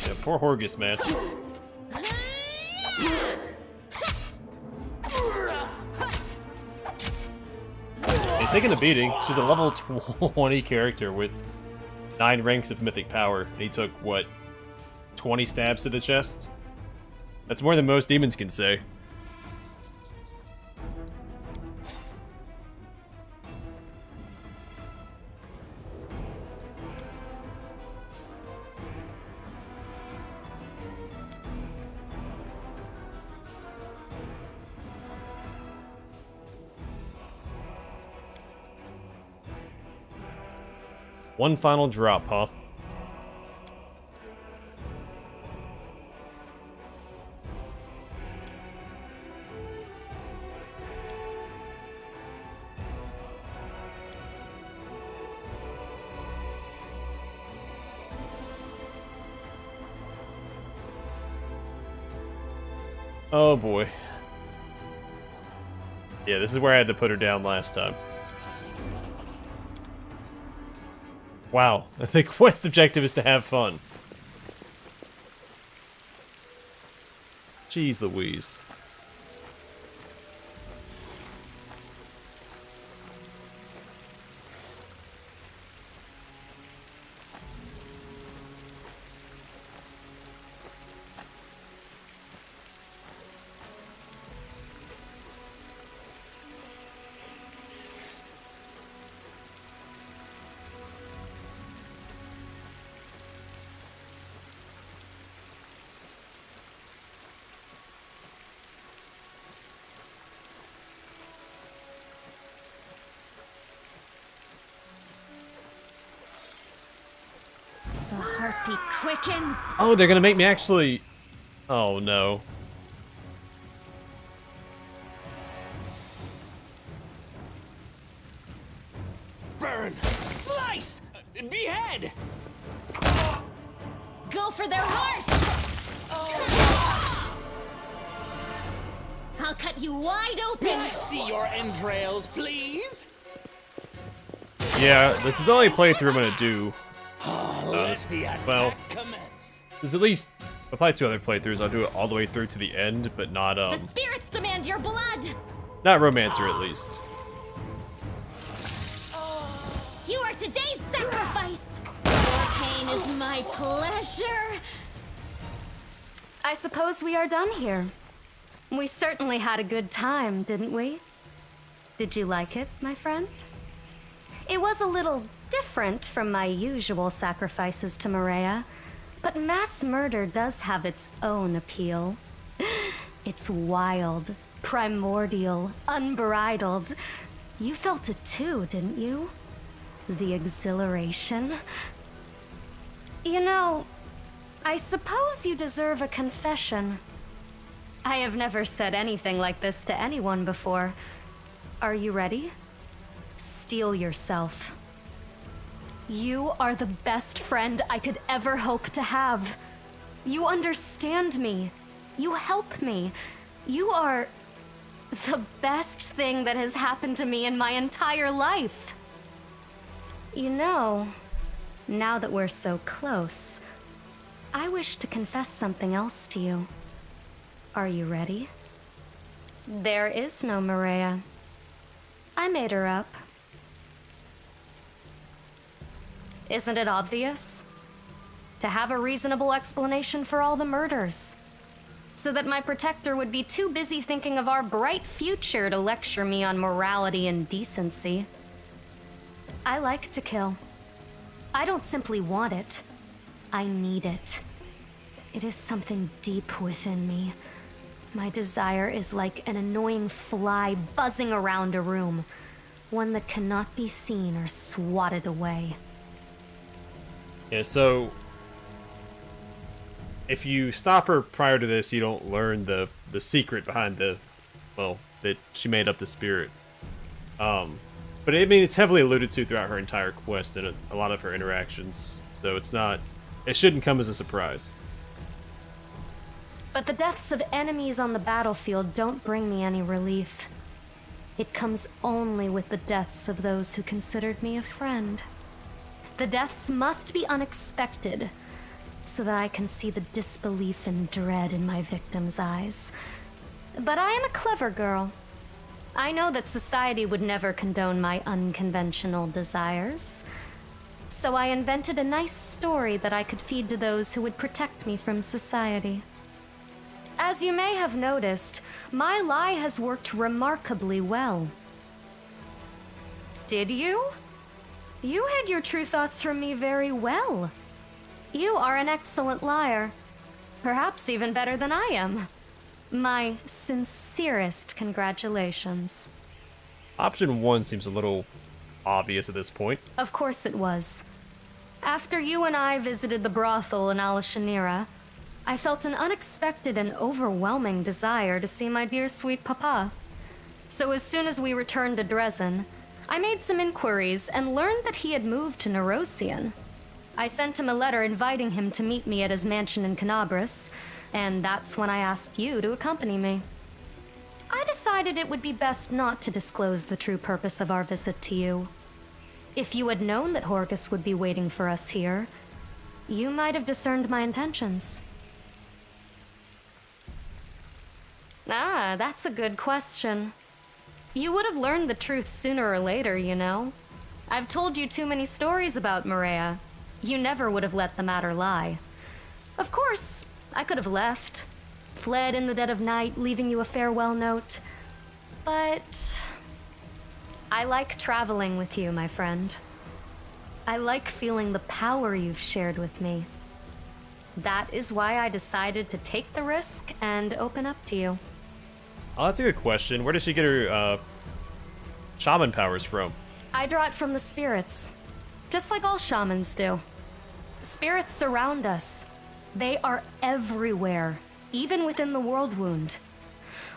Yeah, poor Horgus, man. He's taking a beating. She's a level 20 character with 9 ranks of mythic power. And he took, what, 20 stabs to the chest? That's more than most demons can say. One final drop, huh? Oh boy. Yeah, this is where I had to put her down last time. Wow, the quest objective is to have fun. Jeez Louise. The heartbeat quickens. Oh, they're gonna make me actually... Oh no. Burn! Slice! Behead! Go for their hearts! I'll cut you wide open! May I see your entrails, please? Yeah, this is the only playthrough I'm gonna do. Let the attack well, commence. there's at least... I'll probably 2 other playthroughs. I'll do it all the way through to the end, but not, The spirits demand your blood! not Romancer at least. You are today's sacrifice! Your pain is my pleasure! I suppose we are done here. We certainly had a good time, didn't we? Did you like it, my friend? It was a little different from my usual sacrifices to Maria, but mass murder does have its own appeal. It's wild, primordial, unbridled. You felt it too, didn't you? The exhilaration. You know, I suppose you deserve a confession. I have never said anything like this to anyone before. Are you ready? Steel yourself. You are the best friend I could ever hope to have. You understand me. You help me. You are the best thing that has happened to me in my entire life. You know, now that we're so close, I wish to confess something else to you. Are you ready? There is no Maria. I made her up. Isn't it obvious? To have a reasonable explanation for all the murders. So that my protector would be too busy thinking of our bright future to lecture me on morality and decency. I like to kill. I don't simply want it. I need it. It is something deep within me. My desire is like an annoying fly buzzing around a room, one that cannot be seen or swatted away. Yeah, so if you stop her prior to this, you don't learn the secret behind that she made up the spirit. But I mean, it's heavily alluded to throughout her entire quest and a lot of her interactions, so it shouldn't come as a surprise. But the deaths of enemies on the battlefield don't bring me any relief. It comes only with the deaths of those who considered me a friend. The deaths must be unexpected, so that I can see the disbelief and dread in my victims' eyes. But I am a clever girl. I know that society would never condone my unconventional desires. So I invented a nice story that I could feed to those who would protect me from society. As you may have noticed, my lie has worked remarkably well. Did you? You hid your true thoughts from me very well. You are an excellent liar. Perhaps even better than I am. My sincerest congratulations. Option 1 seems a little obvious at this point. Of course it was. After you and I visited the brothel in Alashanira, I felt an unexpected and overwhelming desire to see my dear sweet papa. So as soon as we returned to Dresden, I made some inquiries and learned that he had moved to Nerosian. I sent him a letter inviting him to meet me at his mansion in Canabris, and that's when I asked you to accompany me. I decided it would be best not to disclose the true purpose of our visit to you. If you had known that Horgus would be waiting for us here, you might have discerned my intentions. Ah, that's a good question. You would have learned the truth sooner or later, you know. I've told you too many stories about Maria. You never would have let the matter lie. Of course, I could have left, fled in the dead of night, leaving you a farewell note. But I like traveling with you, my friend. I like feeling the power you've shared with me. That is why I decided to take the risk and open up to you. Oh, that's a good question. Where does she get her shaman powers from? I draw it from the spirits, just like all shamans do. Spirits surround us. They are everywhere, even within the world wound.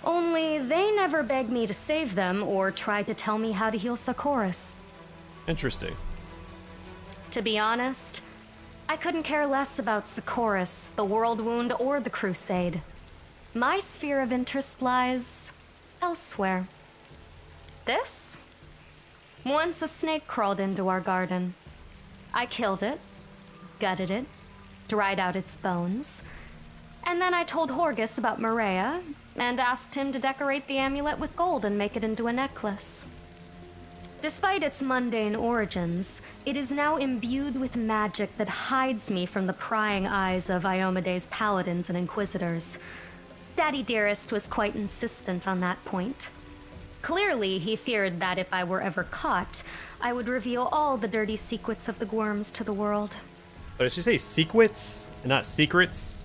Only they never beg me to save them or try to tell me how to heal Socorus. Interesting. To be honest, I couldn't care less about Socorus, the world wound, or the crusade. My sphere of interest lies elsewhere. This? Once a snake crawled into our garden. I killed it, gutted it, dried out its bones, and then I told Horgus about Maria and asked him to decorate the amulet with gold and make it into a necklace. Despite its mundane origins, it is now imbued with magic that hides me from the prying eyes of Iomede's paladins and inquisitors. Daddy Dearest was quite insistent on that point. Clearly, he feared that if I were ever caught, I would reveal all the dirty secrets of the Gwyrms to the world. But did she say secrets and not secrets?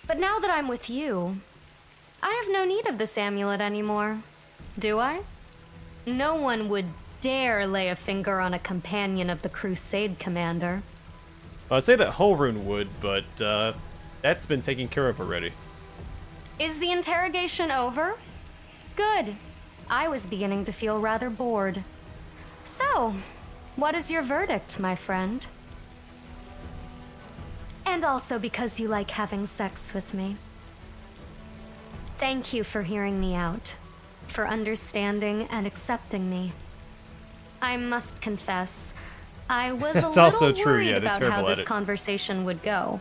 But now that I'm with you, I have no need of this amulet anymore. Do I? No one would dare lay a finger on a companion of the Crusade Commander. Well, I'd say that Holrun would, but that's been taken care of already. Is the interrogation over? Good. I was beginning to feel rather bored. So, what is your verdict, my friend? And also because you like having sex with me. Thank you for hearing me out, for understanding and accepting me. I must confess, I was That's a also little true, worried yeah, the about terrible how this edit. conversation would go.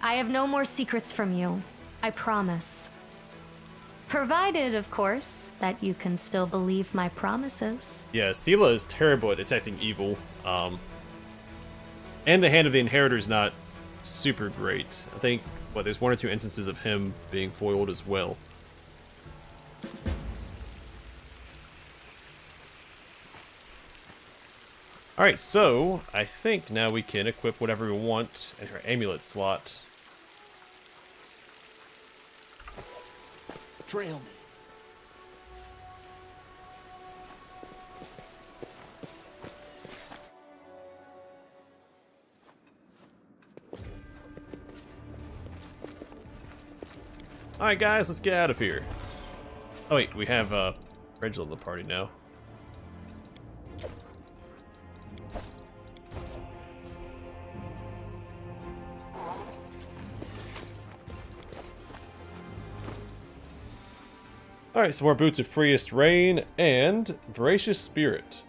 I have no more secrets from you, I promise. Provided, of course, that you can still believe my promises. Yeah, Sela is terrible at detecting evil. And the Hand of the Inheritor is not super great. I think, there's one or two instances of him being foiled as well. Alright, so I think now we can equip whatever we want in her amulet slot. Trail me. Alright guys, let's get out of here. Oh wait, we have Regil in the party now. Alright, some more Boots of Freest Rain and Voracious Spirit.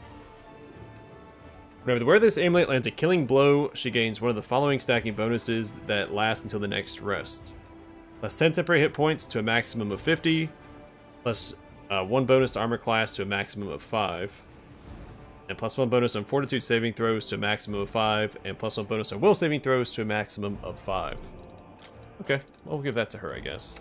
Whenever the wearer of this amulet lands a killing blow, she gains one of the following stacking bonuses that last until the next rest. Plus 10 temporary hit points to a maximum of 50, plus 1 bonus to armor class to a maximum of 5, and plus 1 bonus on fortitude saving throws to a maximum of 5, and plus 1 bonus on will saving throws to a maximum of 5. Okay, well, we'll give that to her, I guess.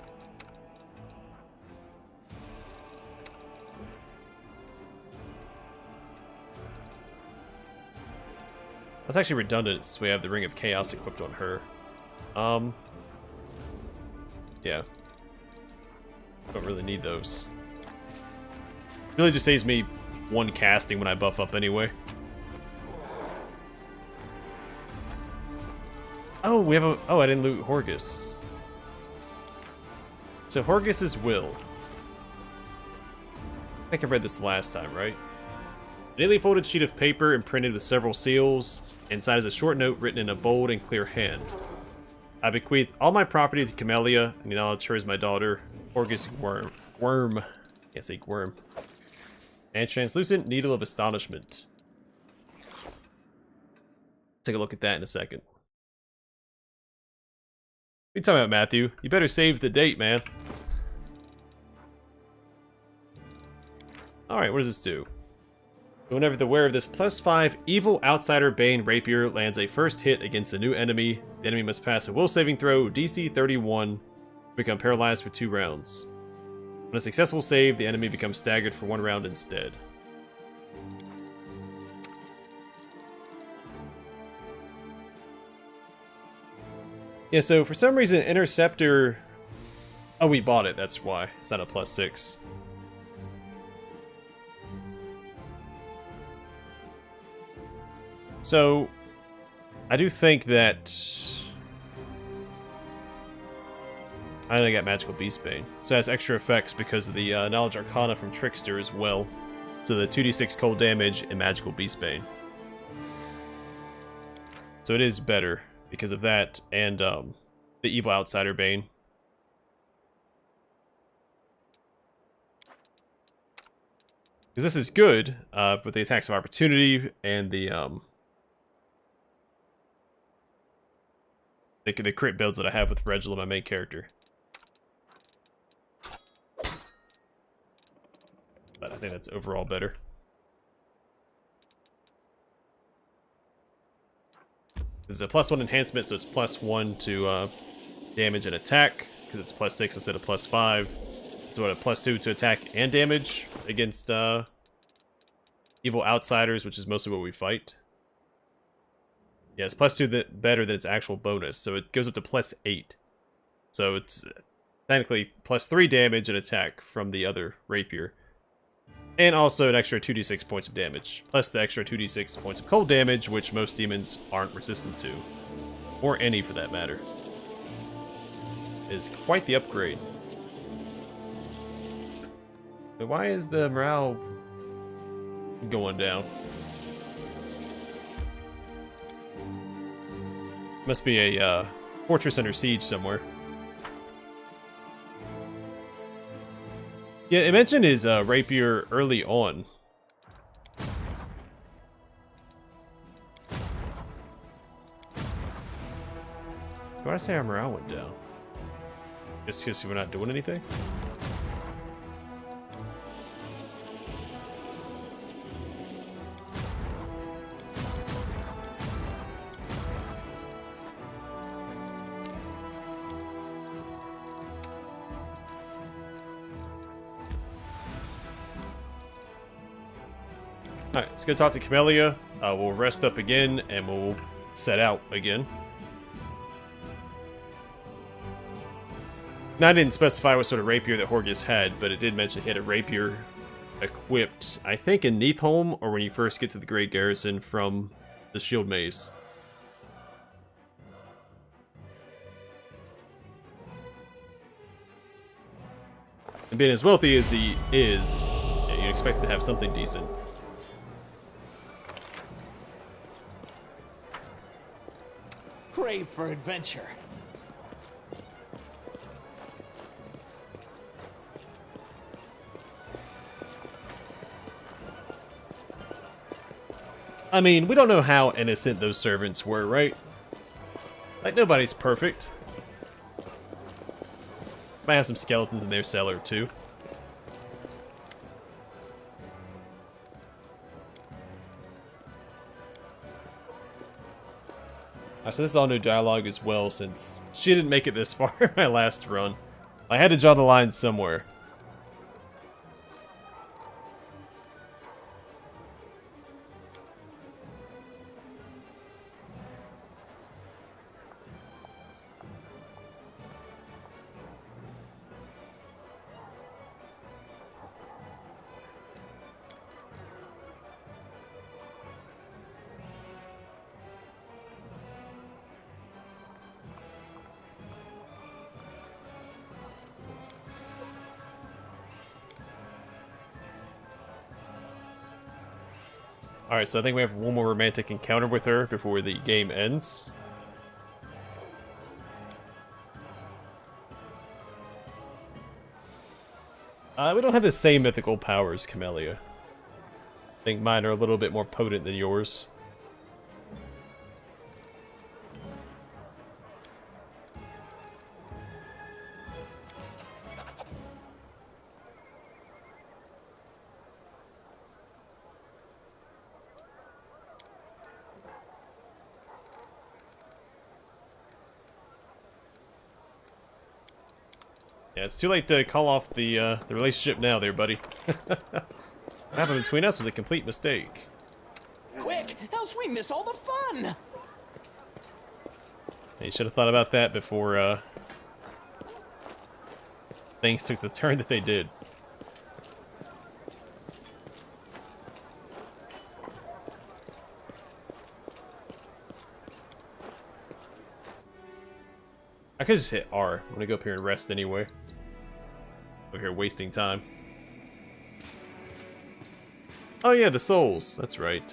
That's actually redundant since we have the Ring of Chaos equipped on her. Yeah. Don't really need those. Really just saves me 1 casting when I buff up anyway. Oh, we have a... Oh, I didn't loot Horgus. So Horgus's will. I think I read this last time, right? A neatly folded sheet of paper imprinted with several seals. Inside is a short note written in a bold and clear hand. I bequeath all my property to Camellia and acknowledge her as my daughter, Horgus Worm. Can't say Worm. And translucent needle of astonishment. Take a look at that in a second. What are you talking about, Matthew? You better save the date, man. Alright, what does this do? Whenever the wearer of this +5 Evil Outsider Bane Rapier lands a first hit against a new enemy, the enemy must pass a will saving throw DC 31 to become paralyzed for 2 rounds. On a successful save, the enemy becomes staggered for 1 round instead. Yeah, so for some reason, Interceptor... Oh, we bought it, that's why. It's not a +6. So, I do think that... I only got Magical Beastbane. So it has extra effects because of the Knowledge Arcana from Trickster as well. So the 2d6 cold damage and Magical Beastbane. So it is better because of that and the Evil Outsider Bane. Because this is good with the attacks of opportunity and the crit builds that I have with Regil, my main character. But I think that's overall better. This is a +1 enhancement, so it's +1 to damage and attack, because it's +6 instead of +5. So what, a +2 to attack and damage against evil outsiders, which is mostly what we fight. Yeah, it's +2 better than its actual bonus, so it goes up to +8. So it's technically +3 damage and attack from the other rapier. And also an extra 2d6 points of damage, plus the extra 2d6 points of cold damage, which most demons aren't resistant to. Or any, for that matter. It is quite the upgrade. But why is the morale going down? Must be a fortress under siege somewhere. Yeah, it mentioned his rapier early on. Why did I say our morale went down? Just because we're not doing anything? Alright, let's go talk to Camellia, we'll rest up again, and we'll set out again. Now, I didn't specify what sort of rapier that Horgus had, but it did mention he had a rapier equipped, I think in Neepholm, or when you first get to the Great Garrison from the Shield Maze. And being as wealthy as he is, yeah, you'd expect him to have something decent. Crave for adventure. I mean, we don't know how innocent those servants were, right? Like, nobody's perfect. Might have some skeletons in their cellar, too. So this is all new dialogue as well, since she didn't make it this far in my last run. I had to draw the line somewhere. Alright, so I think we have one more romantic encounter with her before the game ends. We don't have the same mythical powers, Camellia. I think mine are a little bit more potent than yours. Yeah, it's too late to call off the relationship now there, buddy. What happened between us was a complete mistake. Quick, else we miss all the fun! You should have thought about that before things took the turn that they did. I could just hit R. I'm gonna go up here and rest anyway. Over here wasting time. Oh yeah, the souls. That's right.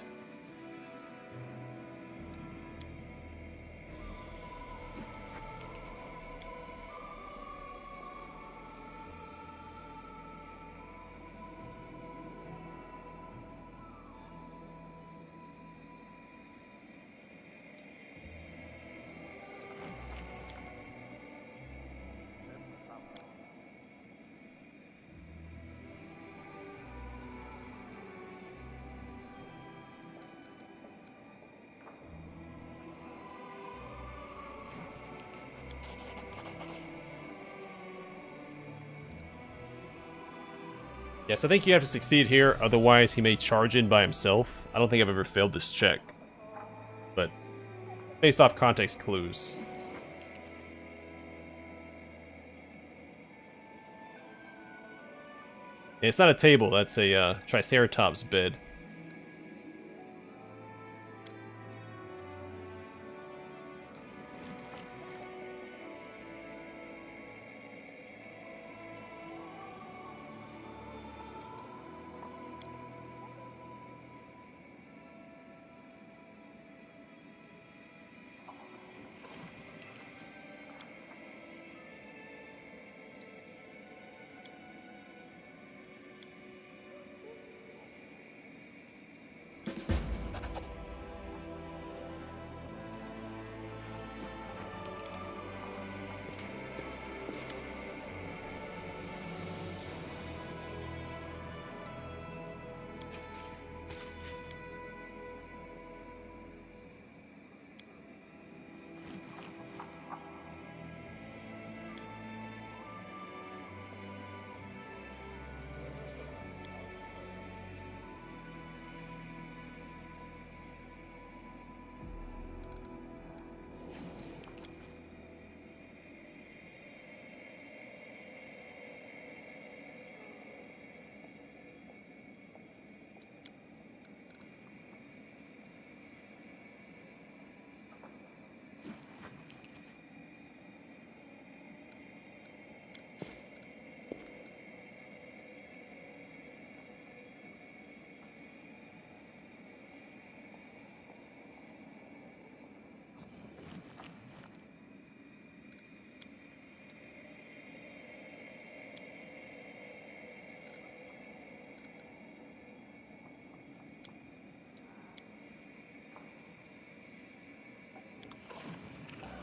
Yes, I think you have to succeed here, otherwise he may charge in by himself. I don't think I've ever failed this check. But, based off context clues. Yeah, it's not a table, that's a Triceratops bed.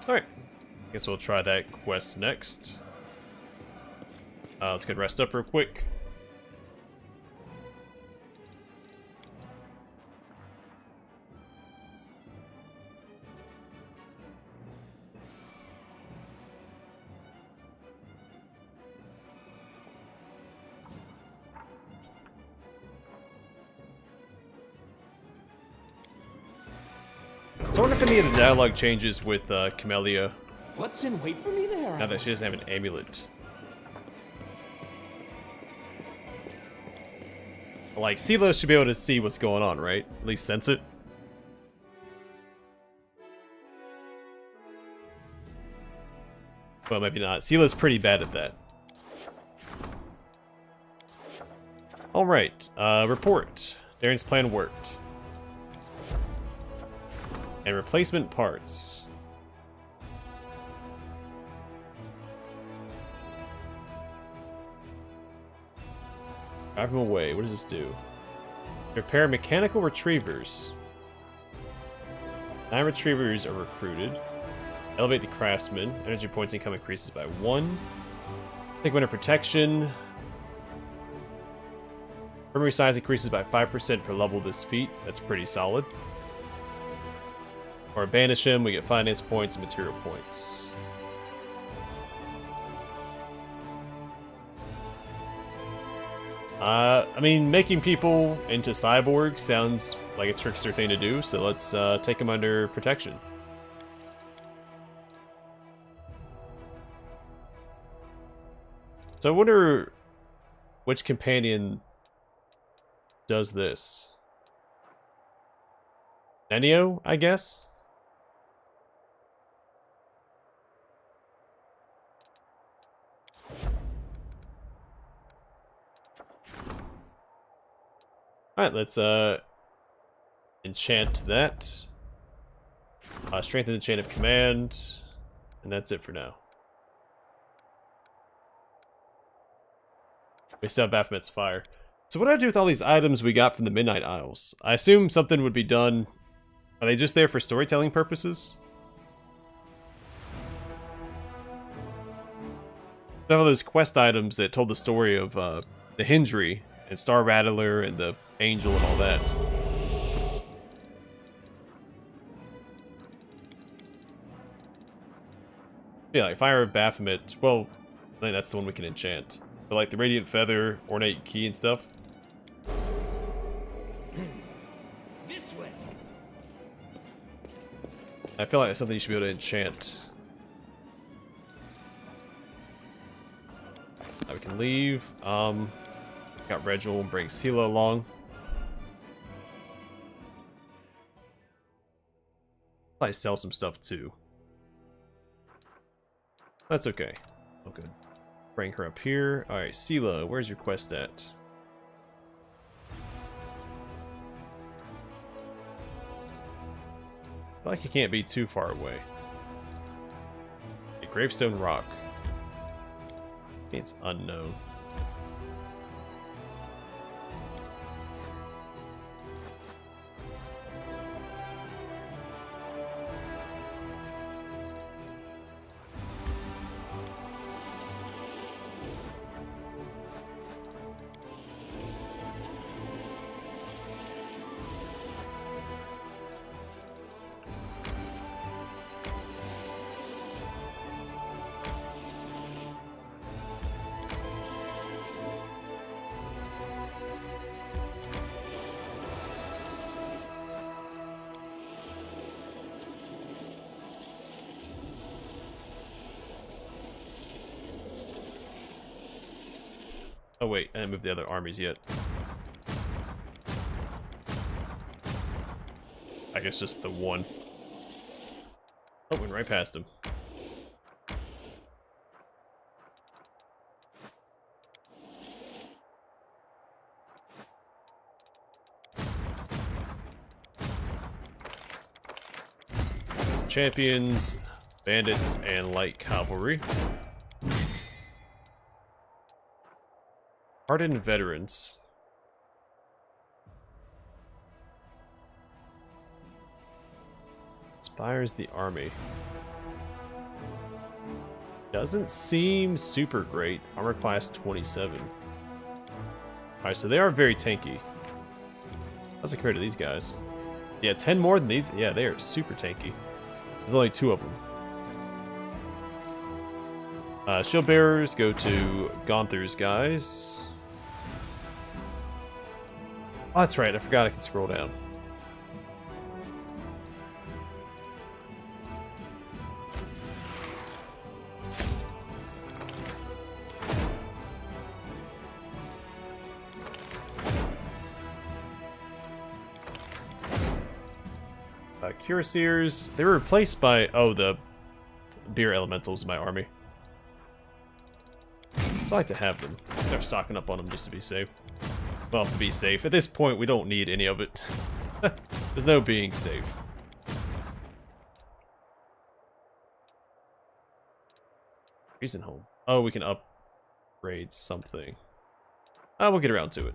Alright. Guess we'll try that quest next. Let's get rest up real quick. So I wonder if any of the dialogue changes with Camellia What's in wait for me there? now that she doesn't have an amulet. Like, Sela should be able to see what's going on, right? At least sense it. Well, maybe not. Sela's pretty bad at that. Alright, report. Darren's plan worked. And replacement parts. Drive them away. What does this do? Repair mechanical retrievers. 9 retrievers are recruited. Elevate the craftsman. Energy points income increases by 1. Take winter protection. Armory size increases by 5% per level of this feat. That's pretty solid. Or banish him, we get finance points and material points. I mean, making people into cyborgs sounds like a trickster thing to do, so let's take them under protection. So I wonder which companion does this. Nenio, I guess? Alright, let's enchant that. Strengthen the chain of command. And that's it for now. We still have Baphomet's Fire. So what do I do with all these items we got from the Midnight Isles? I assume something would be done. Are they just there for storytelling purposes? Some of those quest items that told the story of the Hindry and Star Rattler and the Angel and all that. Yeah, like Fire of Baphomet. Well, I think that's the one we can enchant. But like the Radiant Feather, Ornate Key and stuff. This way. I feel like that's something you should be able to enchant. Now we can leave. Got Regil and bring Sela along. Probably sell some stuff too. That's okay. Oh, good. Bring her up here. Alright, Sela, where's your quest at? I feel like it can't be too far away. Okay, Gravestone Rock. It's unknown. Oh wait, I didn't move the other armies yet. I guess just the one. Oh, went right past him. Champions, bandits, and light cavalry. Hardened veterans. Inspires the army. Doesn't seem super great. Armor class 27. Alright, so they are very tanky. How's it compared to these guys? Yeah, 10 more than these. Yeah, they are super tanky. There's only 2 of them. Shield bearers go to Gonther's guys. Oh, that's right. I forgot I can scroll down. Cuirassiers, they were replaced by, oh, the beer elementals in my army. It's like to have them. Start stocking up on them just to be safe. Well, to be safe. At this point, we don't need any of it. There's no being safe. Reason home. Oh, we can upgrade something. We'll get around to it.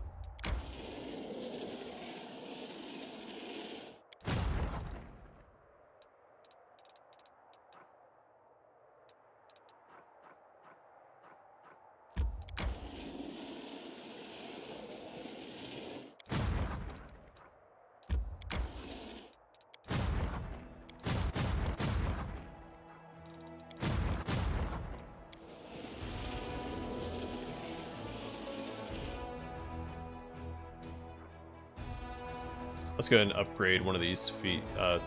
Let's go ahead and upgrade one of these feet. I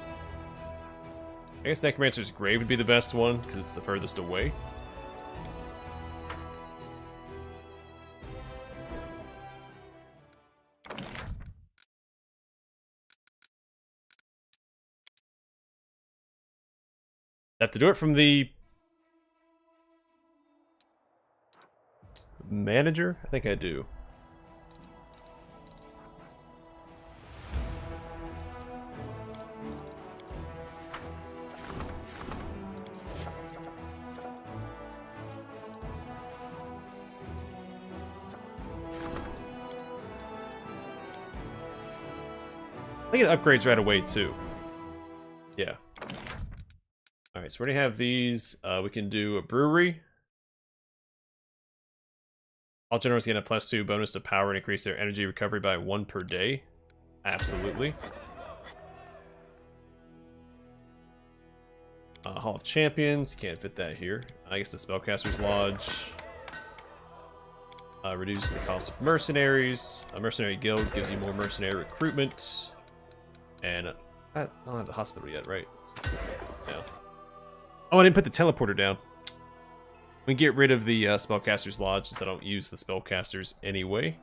guess Necromancer's Grave would be the best one, because it's the furthest away. I have to do it from the manager? I think I do. I think it upgrades right away, too. Yeah. Alright, so we already have these. We can do a brewery. All generals get a +2 bonus to power and increase their energy recovery by 1 per day. Absolutely. Hall of Champions. Can't fit that here. I guess the Spellcaster's Lodge. Reduce the cost of mercenaries. A mercenary guild gives you more mercenary recruitment. And I don't have the hospital yet, right? Yeah. Oh, I didn't put the teleporter down. We can get rid of the Spellcaster's Lodge since I don't use the Spellcasters anyway.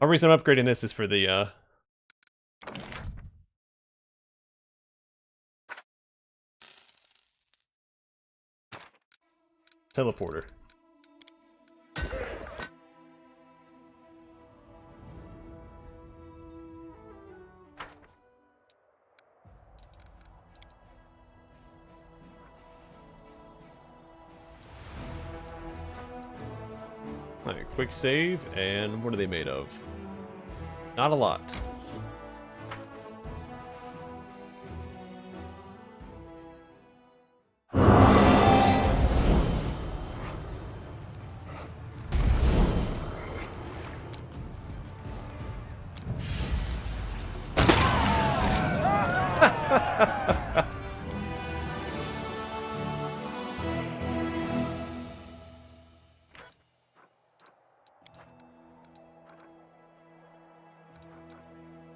The reason I'm upgrading this is for the teleporter. Alright, quick save, and what are they made of? Not a lot.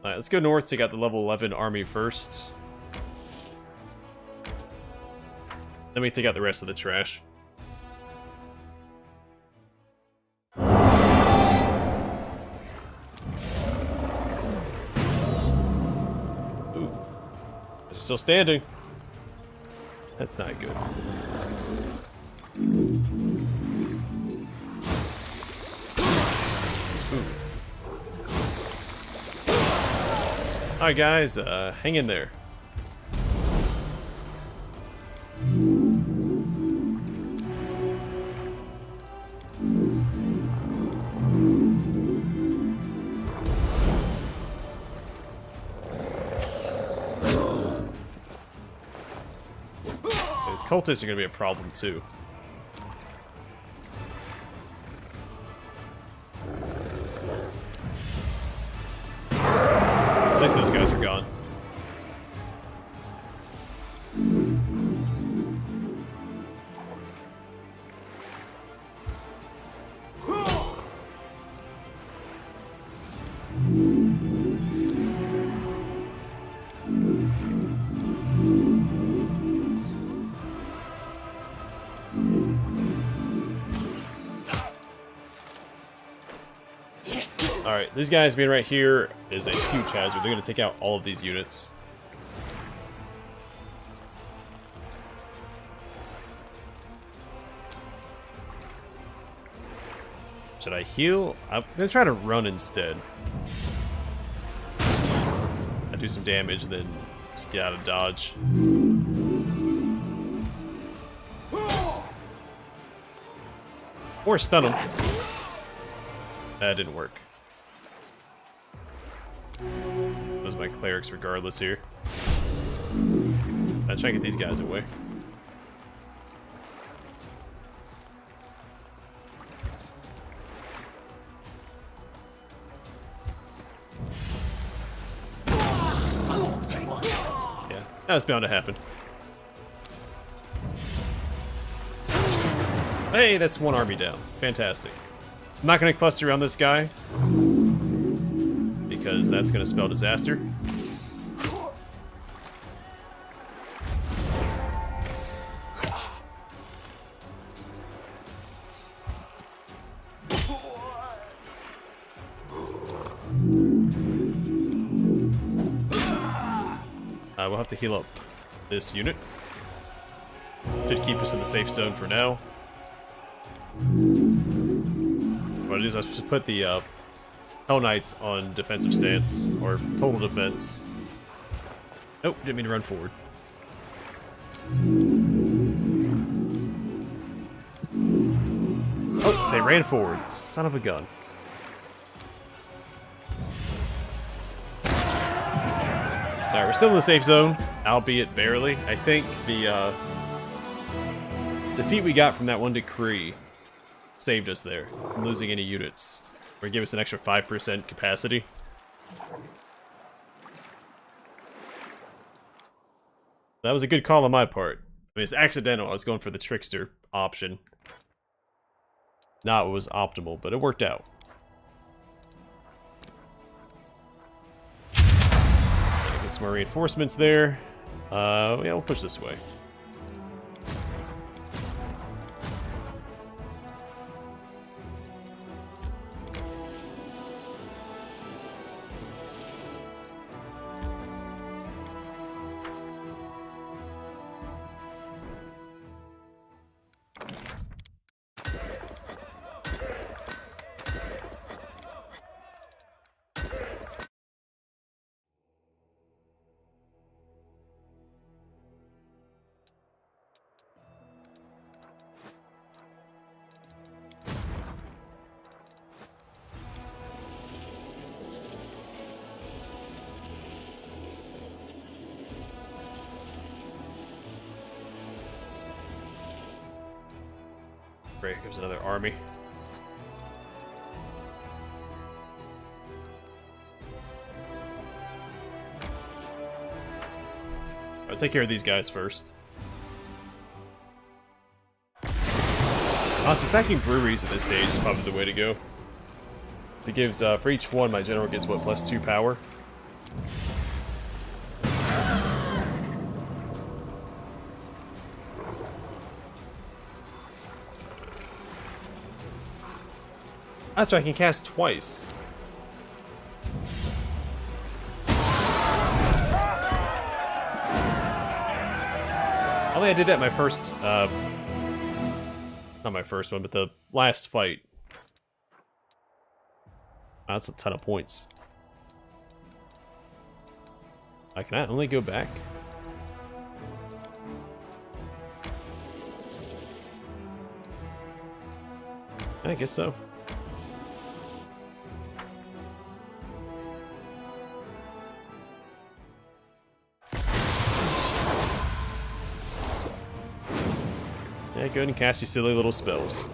Alright, let's go north, take out the level 11 army first. Then we take out the rest of the trash. Ooh. They're still standing. That's not good. Alright guys, hang in there. cultists are going to be a problem too. At least those guys are gone. Alright, these guys being right here is a huge hazard. They're going to take out all of these units. Should I heal? I'm going to try to run instead. I do some damage and then just get out of dodge. Or stun them. That didn't work. Those are my clerics regardless here. I'll try and get these guys away. Yeah, that's bound to happen. Hey, that's one army down. Fantastic. I'm not going to cluster around this guy, because that's going to spell disaster. We'll have to heal up this unit. Should keep us in the safe zone for now. What it is, I should put the Hell Knights on defensive stance, or total defense. Nope, didn't mean to run forward. Oh, they ran forward. Son of a gun. Alright, we're still in the safe zone, albeit barely. I think the defeat we got from that one decree saved us there from losing any units. Or give us an extra 5% capacity. That was a good call on my part. I mean, it's accidental. I was going for the Trickster option. Not what was optimal, but it worked out. Get some more reinforcements there. Yeah, we'll push this way. Great, here comes another army. I'll take care of these guys first. Honestly, stacking breweries at this stage is probably the way to go. It gives, for each one, my general gets, what, +2 power? That's right, I can cast twice. Only I did that in my first, not my first one, but the last fight. Wow, that's a ton of points. Can I only go back? I guess so. Alright, go ahead and cast your silly little spells.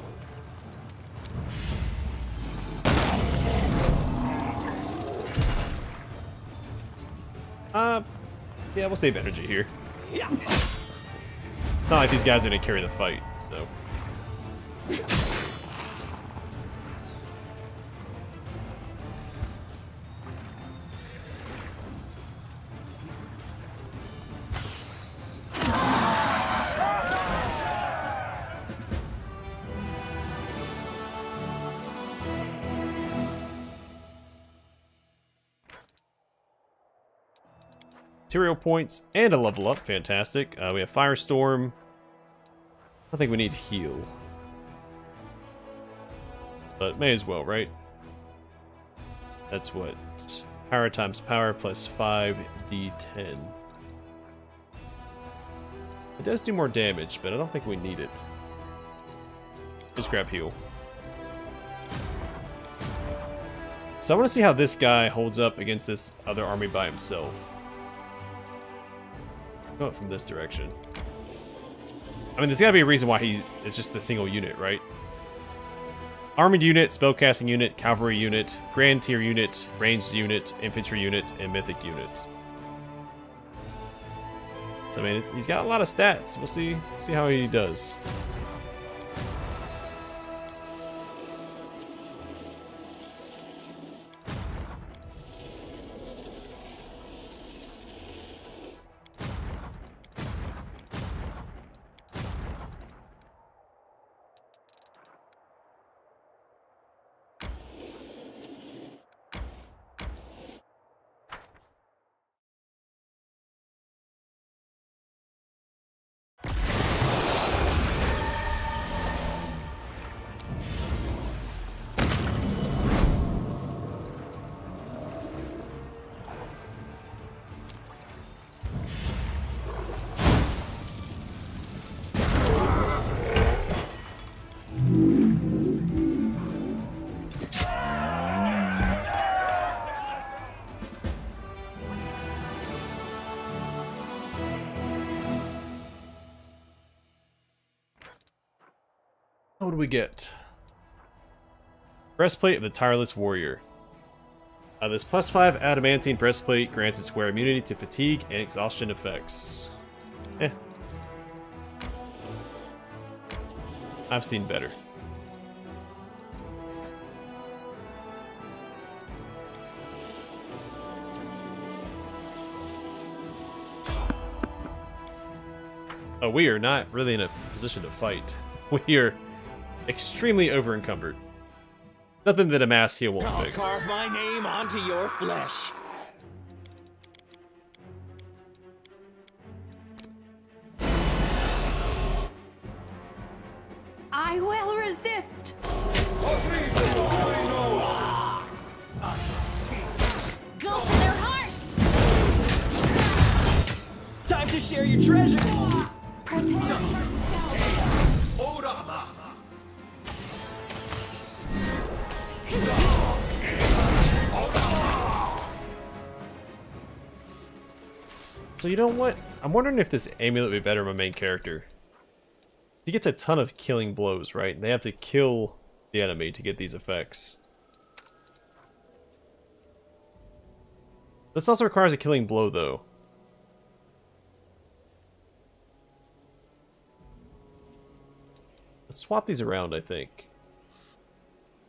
Yeah, we'll save energy here. It's not like these guys are gonna carry the fight, so. Material points and a level up, fantastic. We have Firestorm. I think we need heal. But may as well, right? That's what? Power times power plus 5d10. It does do more damage, but I don't think we need it. Just grab heal. So I want to see how this guy holds up against this other army by himself. Go from this direction. I mean, there's gotta be a reason why he is just a single unit, right? Armored unit, spellcasting unit, cavalry unit, grand tier unit, ranged unit, infantry unit, and mythic unit. So I mean, he's got a lot of stats. We'll see how he does. What do we get? Breastplate of the Tireless Warrior. This +5 adamantine breastplate grants a square immunity to fatigue and exhaustion effects. I've seen better. Oh, we are not really in a position to fight. We are extremely over-encumbered. Nothing that a mass heal won't I'll fix. carve my name onto your flesh. I will resist! Go for their hearts! Time to share your treasures! So you know what? I'm wondering if this amulet would be better on my main character. He gets a ton of killing blows, right? They have to kill the enemy to get these effects. This also requires a killing blow, though. Let's swap these around, I think.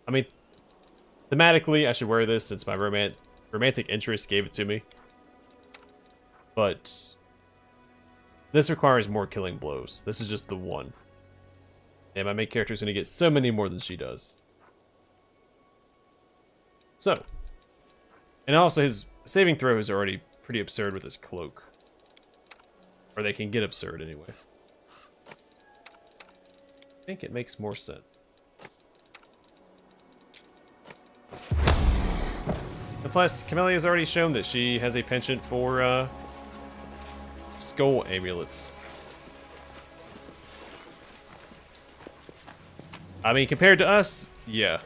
I mean, thematically, I should wear this since my romantic interest gave it to me. But this requires more killing blows. This is just the one. And my main character is going to get so many more than she does. So. And also his saving throw is already pretty absurd with his cloak. Or they can get absurd anyway. I think it makes more sense. And plus, Camellia has already shown that she has a penchant for, skull amulets. I mean, compared to us, yeah.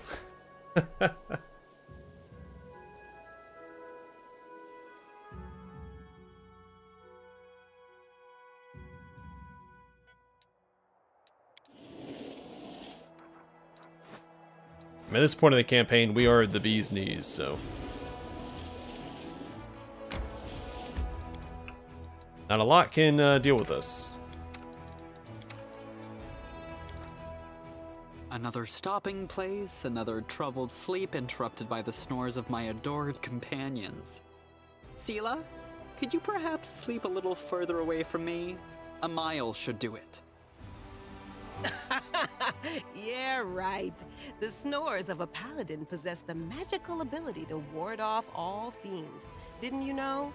At this point in the campaign, we are the bee's knees, so... Not a lot can deal with us. Another stopping place, another troubled sleep interrupted by the snores of my adored companions. Sela, could you perhaps sleep a little further away from me? A mile should do it. Yeah, right. The snores of a paladin possess the magical ability to ward off all fiends. Didn't you know?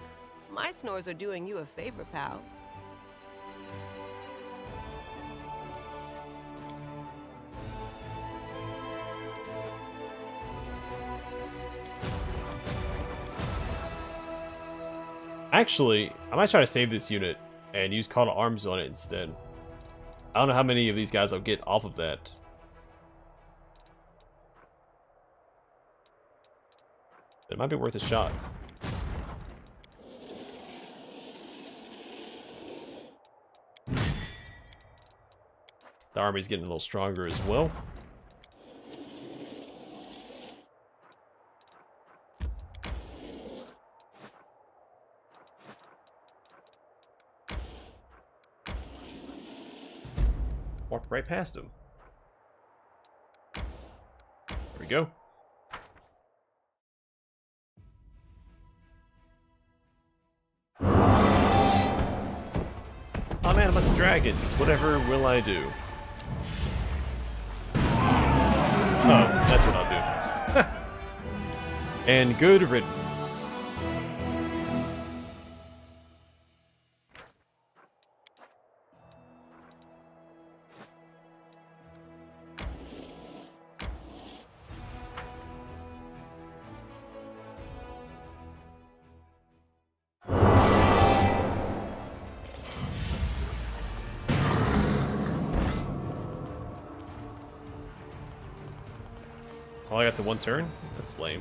My snores are doing you a favor, pal. Actually, I might try to save this unit and use Call to Arms on it instead. I don't know how many of these guys I'll get off of that. It might be worth a shot. The army's getting a little stronger as well. Walked right past him. There we go. Oh man, a bunch of dragons. Whatever will I do? Oh, that's what I'll do. And good riddance. Oh, I got the one turn? That's lame.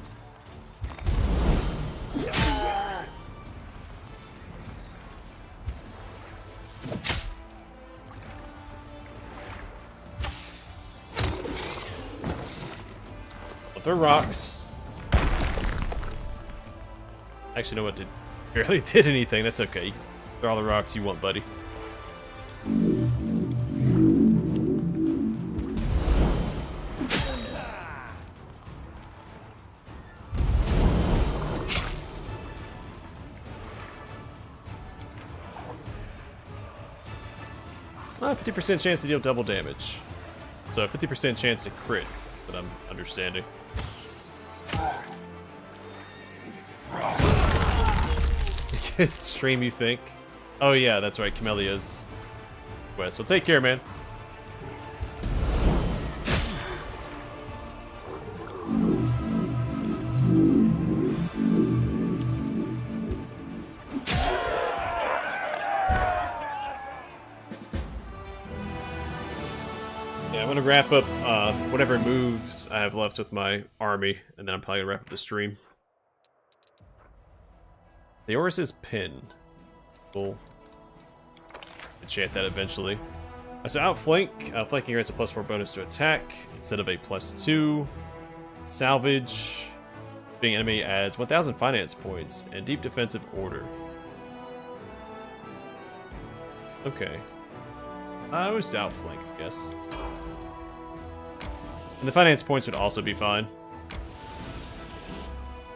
Well, they're rocks. Actually, no one did barely did anything. That's okay. They're all the rocks you want, buddy. 50% chance to deal double damage. So a 50% chance to crit, but I'm understanding. Good stream, you think? Oh yeah, that's right, Camellia's quest. Well, take care, man. I'm gonna wrap up whatever moves I have left with my army, and then I'm probably gonna wrap up the stream. The Oris's Pin. We'll enchant that eventually. So outflank. Flanking grants a +4 bonus to attack instead of a +2. Salvage. Being enemy adds 1,000 finance points and deep defensive order. Okay. I was to outflank, I guess. And the finance points would also be fine.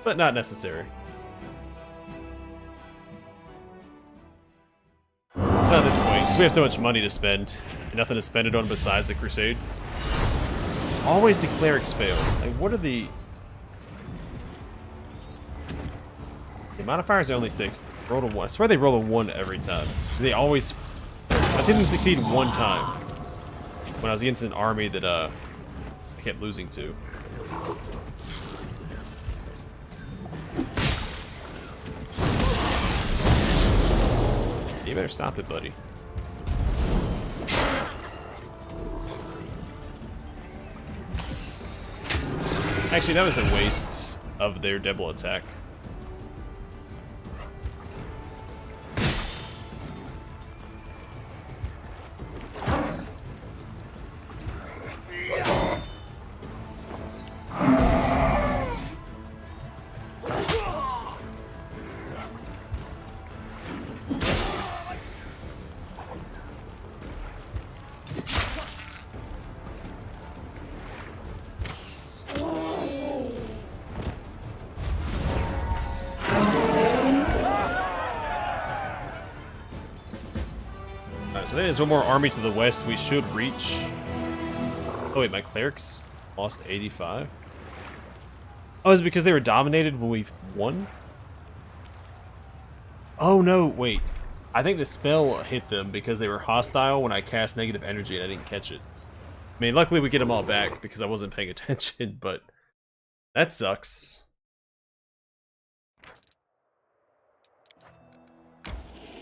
But not necessary. Not at this point, because we have so much money to spend. And nothing to spend it on besides the Crusade. Always the clerics fail. Like, what are the modifiers are only 6. Roll a 1. I swear they roll a 1 every time. Because they always... I didn't succeed one time. When I was against an army that, I kept losing to. You better stop it, buddy. Actually, that was a waste of their double attack. think there's one more army to the west we should reach. Oh wait, my clerics lost 85. Oh, is it because they were dominated when we won? Oh no, wait. I think the spell hit them because they were hostile when I cast negative energy and I didn't catch it. I mean, luckily we get them all back because I wasn't paying attention, but that sucks.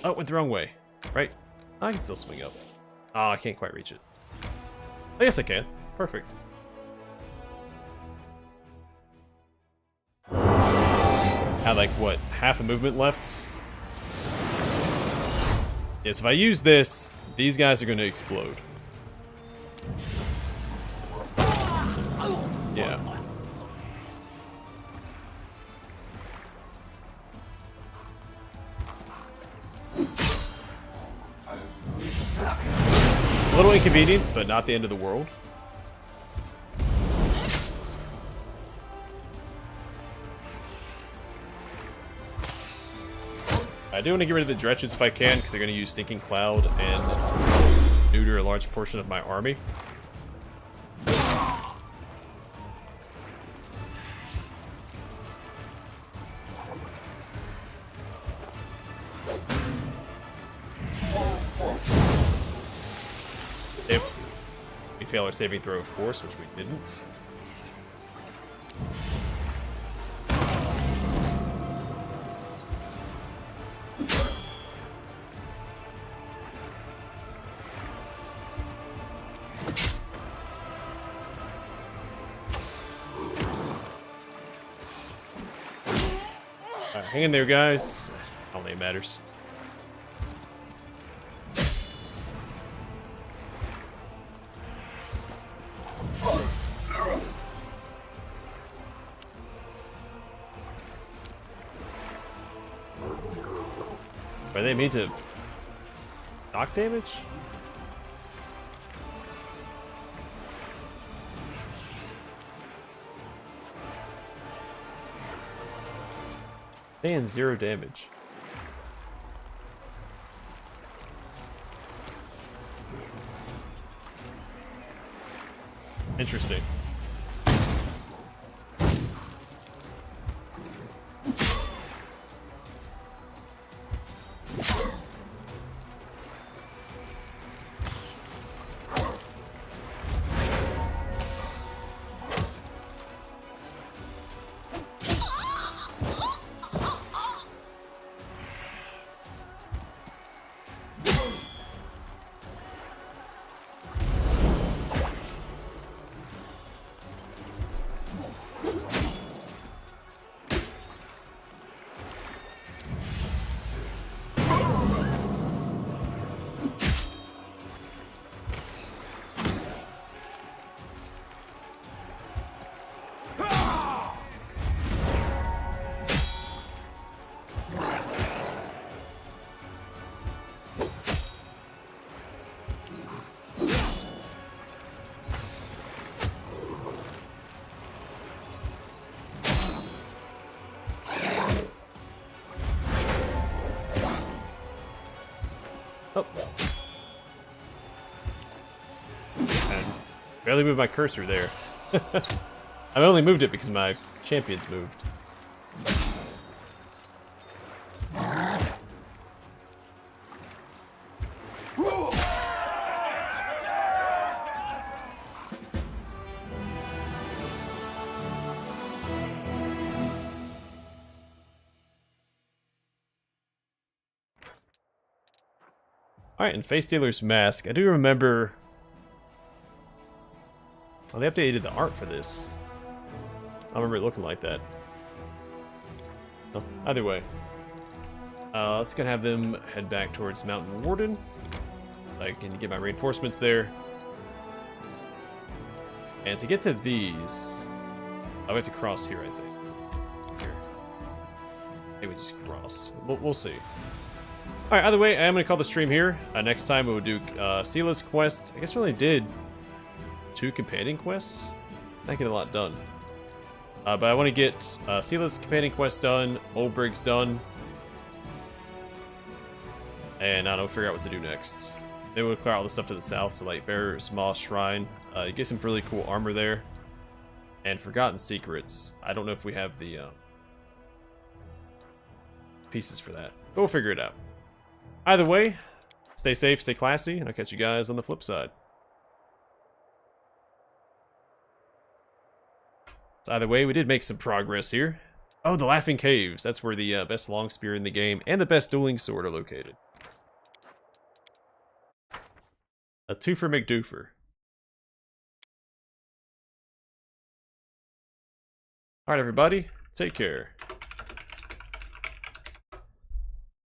Oh, it went the wrong way. Right? I can still swing up. Oh, I can't quite reach it. I guess I can. Perfect. Had like, what, half a movement left? Yes, if I use this, these guys are going to explode. Yeah. A little inconvenient, but not the end of the world. I do want to get rid of the dretches if I can, because they're going to use Stinking Cloud and neuter a large portion of my army. If we fail our saving throw, of course, which we didn't. Hang in there, guys. I don't think it matters. Are they mean to knock damage? And 0 damage. Interesting. Oh. And barely moved my cursor there. I only moved it because my champions moved. Alright, and Face Stealer's Mask. I do remember... Well, they updated the art for this. I don't remember it looking like that. Oh, either way. Let's go have them head back towards Mountain Warden. I can get my reinforcements there. And to get to these... I'll have to cross here, I think. Here. Maybe we just cross. We'll see. Alright, either way, I am going to call the stream here. Next time we'll do Sela's quest. I guess we only did 2 companion quests. Not getting a lot done. But I want to get Sela's companion quest done, Old Briggs done. And I don't know, figure out what to do next. Then we'll clear all the stuff to the south, so like Bear's Moss Shrine. You get some really cool armor there. And Forgotten Secrets. I don't know if we have the pieces for that, but we'll figure it out. Either way, stay safe, stay classy, and I'll catch you guys on the flip side. So either way, we did make some progress here. Oh, the Laughing Caves. That's where the best long spear in the game and the best dueling sword are located. A twofer McDoofer. Alright, everybody. Take care.